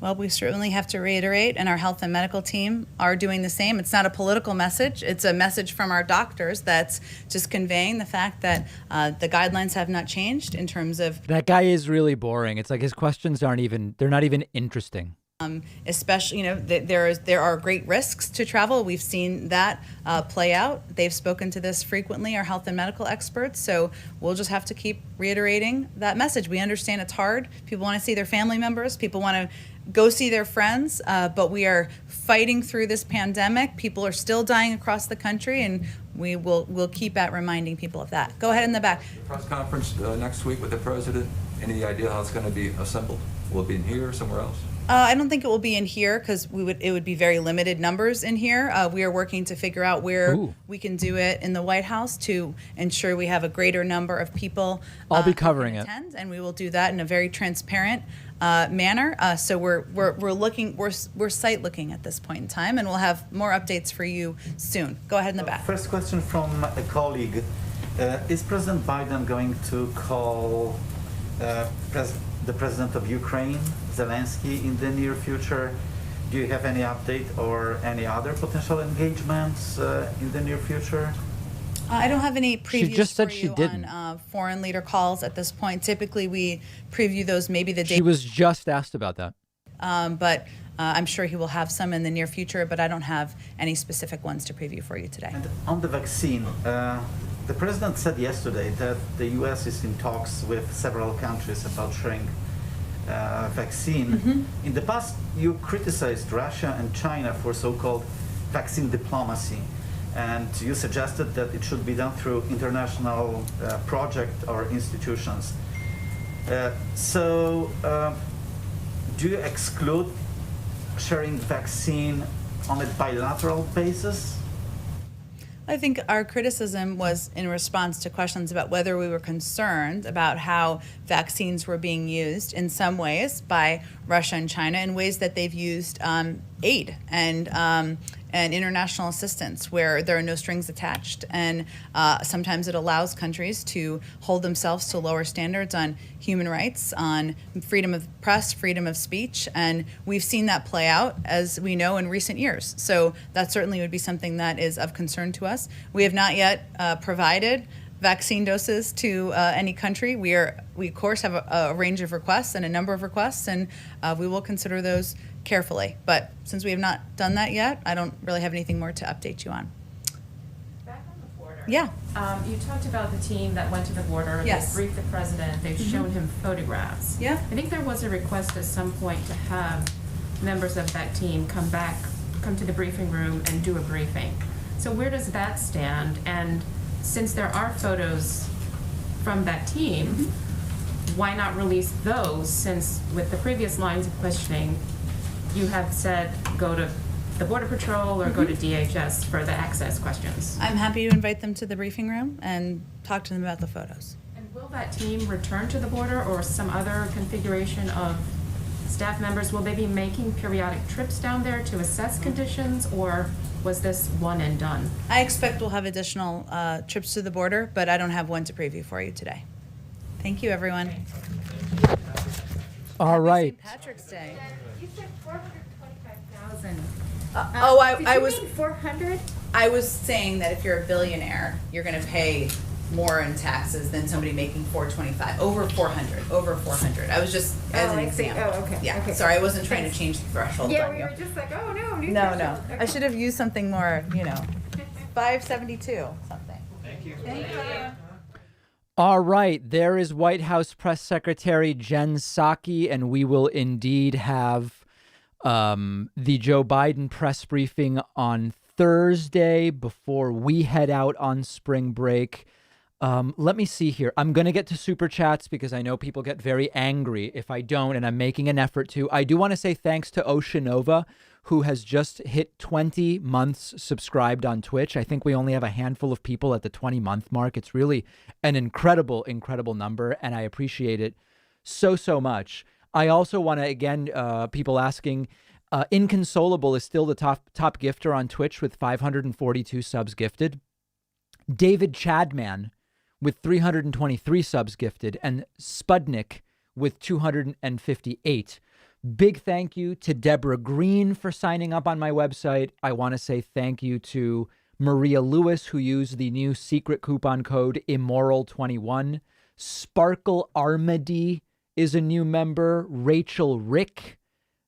Well, we certainly have to reiterate, and our health and medical team are doing the same. It's not a political message. It's a message from our doctors that's just conveying the fact that the guidelines have not changed in terms of... That guy is really boring. It's like his questions they're not even interesting. Especially, there are great risks to travel. We've seen that play out. They've spoken to this frequently, our health and medical experts. So we'll just have to keep reiterating that message. We understand it's hard. People want to see their family members. People want to go see their friends. But we are fighting through this pandemic. People are still dying across the country, and we'll keep at reminding people of that. Go ahead in the back. Press conference next week with the president. Any idea how it's going to be assembled? Will it be in here or somewhere else? I don't think it will be in here because it would be very limited numbers in here. We are working to figure out where we can do it in the White House to ensure we have a greater number of people. I'll be covering it, and we will do that in a very transparent manner. So we're site looking at this point in time, and we'll have more updates for you soon. Go ahead in the back. First question from a colleague: is President Biden going to call the president of Ukraine, Zelensky, in the near future? Do you have any update or any other potential engagements in the near future? I don't have any previews She just said for she you didn't. on foreign leader calls at this point. Typically, we preview those maybe the day. She was just asked about that. But I'm sure he will have some in the near future, but I don't have any specific ones to preview for you today. And on the vaccine, the president said yesterday that the U.S. is in talks with several countries about sharing vaccine. In the past, you criticized Russia and China for so-called vaccine diplomacy, and you suggested that it should be done through international project or institutions. So, do you exclude sharing vaccine on a bilateral basis? I think our criticism was in response to questions about whether we were concerned about how vaccines were being used in some ways by Russia and China in ways that they've used aid and international assistance where there are no strings attached. And sometimes it allows countries to hold themselves to lower standards on human rights, on freedom of press, freedom of speech. And we've seen that play out, as we know, in recent years. So that certainly would be something that is of concern to us. We have not yet provided vaccine doses to any country. We of course have a range of requests and a number of requests, and we will consider those carefully. But since we have not done that yet, I don't really have anything more to update you on. Back on the border. Yeah. You talked about the team that went to the border. Yes. They briefed the president. They've shown him photographs. Yeah. I think there was a request at some point to have members of that team come to the briefing room and do a briefing. So where does that stand? And since there are photos from that team, why not release those, since with the previous lines of questioning, you have said go to the Border Patrol or go to DHS for the access questions? I'm happy to invite them to the briefing room and talk to them about the photos. And will that team return to the border, or some other configuration of staff members? Will they be making periodic trips down there to assess conditions, or was this one and done? I expect we'll have additional trips to the border, but I don't have one to preview for you today. Thank you, everyone. All right. St. Patrick's Day. You said 425,000. I was 400. I was saying that if you're a billionaire, you're going to pay more in taxes than somebody making $425, over 400. I was just, as an I see. example. Oh, okay. Yeah, Okay. sorry, I wasn't trying to Thanks. change the threshold Yeah, on we you. were just like, oh, no, new No, threshold. no. Okay. I should have used something more, 572 something. Thank you. Thank you. All right, there is White House Press Secretary Jen Psaki, and we will indeed have the Joe Biden press briefing on Thursday before we head out on spring break. Let me see here. I'm going to get to super chats because I know people get very angry if I don't, and I'm making an effort to. I do want to say thanks to Oceanova, who has just hit 20 months subscribed on Twitch. I think we only have a handful of people at the 20-month mark. It's really an incredible, incredible number, and I appreciate it so, so much. I also want to, again, people asking, Inconsolable is still the top gifter on Twitch with 542 subs gifted. David Chadman with 323 subs gifted, and Spudnik with 258. Big thank you to Deborah Green for signing up on my website. I want to say thank you to Maria Lewis, who used the new secret coupon code Immoral21. Sparkle Armady is a new member. Rachel Rick,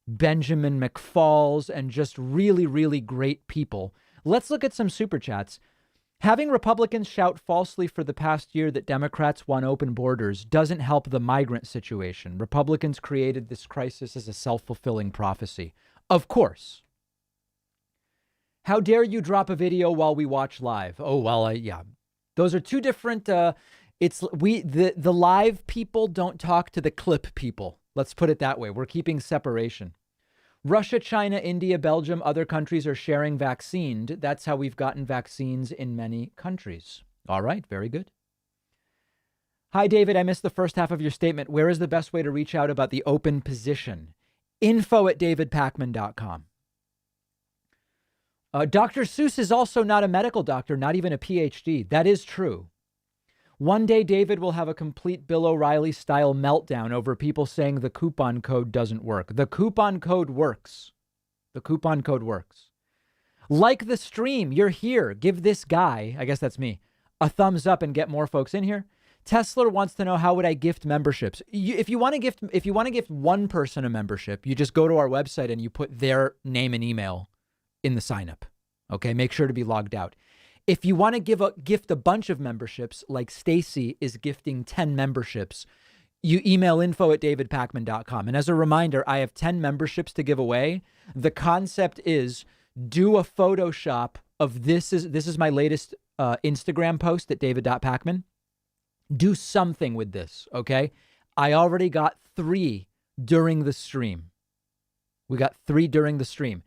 Benjamin McFalls, and just really, really great people. Let's look at some super chats. Having Republicans shout falsely for the past year that Democrats want open borders doesn't help the migrant situation. Republicans created this crisis as a self-fulfilling prophecy. Of course. How dare you drop a video while we watch live? Oh, well, yeah. Those are two different, the live people don't talk to the clip people. Let's put it that way. We're keeping separation. Russia, China, India, Belgium, other countries are sharing vaccines. That's how we've gotten vaccines in many countries. All right, very good. Hi, David. I missed the first half of your statement. Where is the best way to reach out about the open position? info@davidpakman.com. Dr. Seuss is also not a medical doctor, not even a PhD. That is true. One day, David will have a complete Bill O'Reilly-style meltdown over people saying the coupon code doesn't work. The coupon code works. The coupon code works. Like the stream, you're here. Give this guy, I guess that's me, a thumbs up and get more folks in here. Tesla wants to know, how would I gift memberships? If you want to gift one person a membership, you just go to our website and you put their name and email in the sign up. Okay, make sure to be logged out. If you want to gift a bunch of memberships, like Secy is gifting 10 memberships, you email info@davidpakman.com. And as a reminder, I have 10 memberships to give away. The concept is do a Photoshop of this is my latest Instagram post at david.pakman. Do something with this, okay? I already got 3 during the stream. We got 3 during the stream.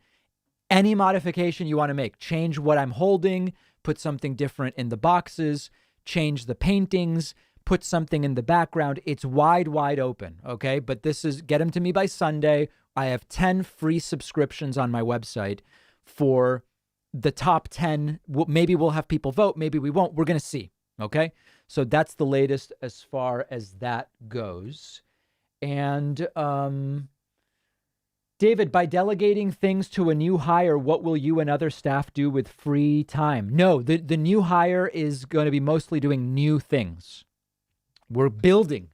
Any modification you want to make, change what I'm holding, put something different in the boxes, change the paintings, put something in the background. It's wide open, okay? But this is, get them to me by Sunday. I have 10 free subscriptions on my website for the top 10. Maybe we'll have people vote. Maybe we won't. We're going to see, okay? So that's the latest as far as that goes. And, David, by delegating things to a new hire, what will you and other staff do with free time? No, the new hire is going to be mostly doing new things. We're building.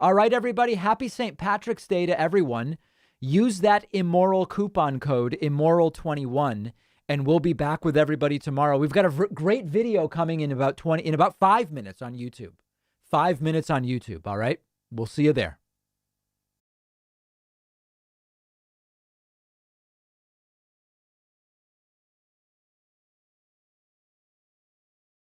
All right, everybody. Happy St. Patrick's Day to everyone. Use that immoral coupon code, Immoral21, and we'll be back with everybody tomorrow. We've got a great video coming in about 5 minutes on YouTube. 5 minutes on YouTube. All right. We'll see you there.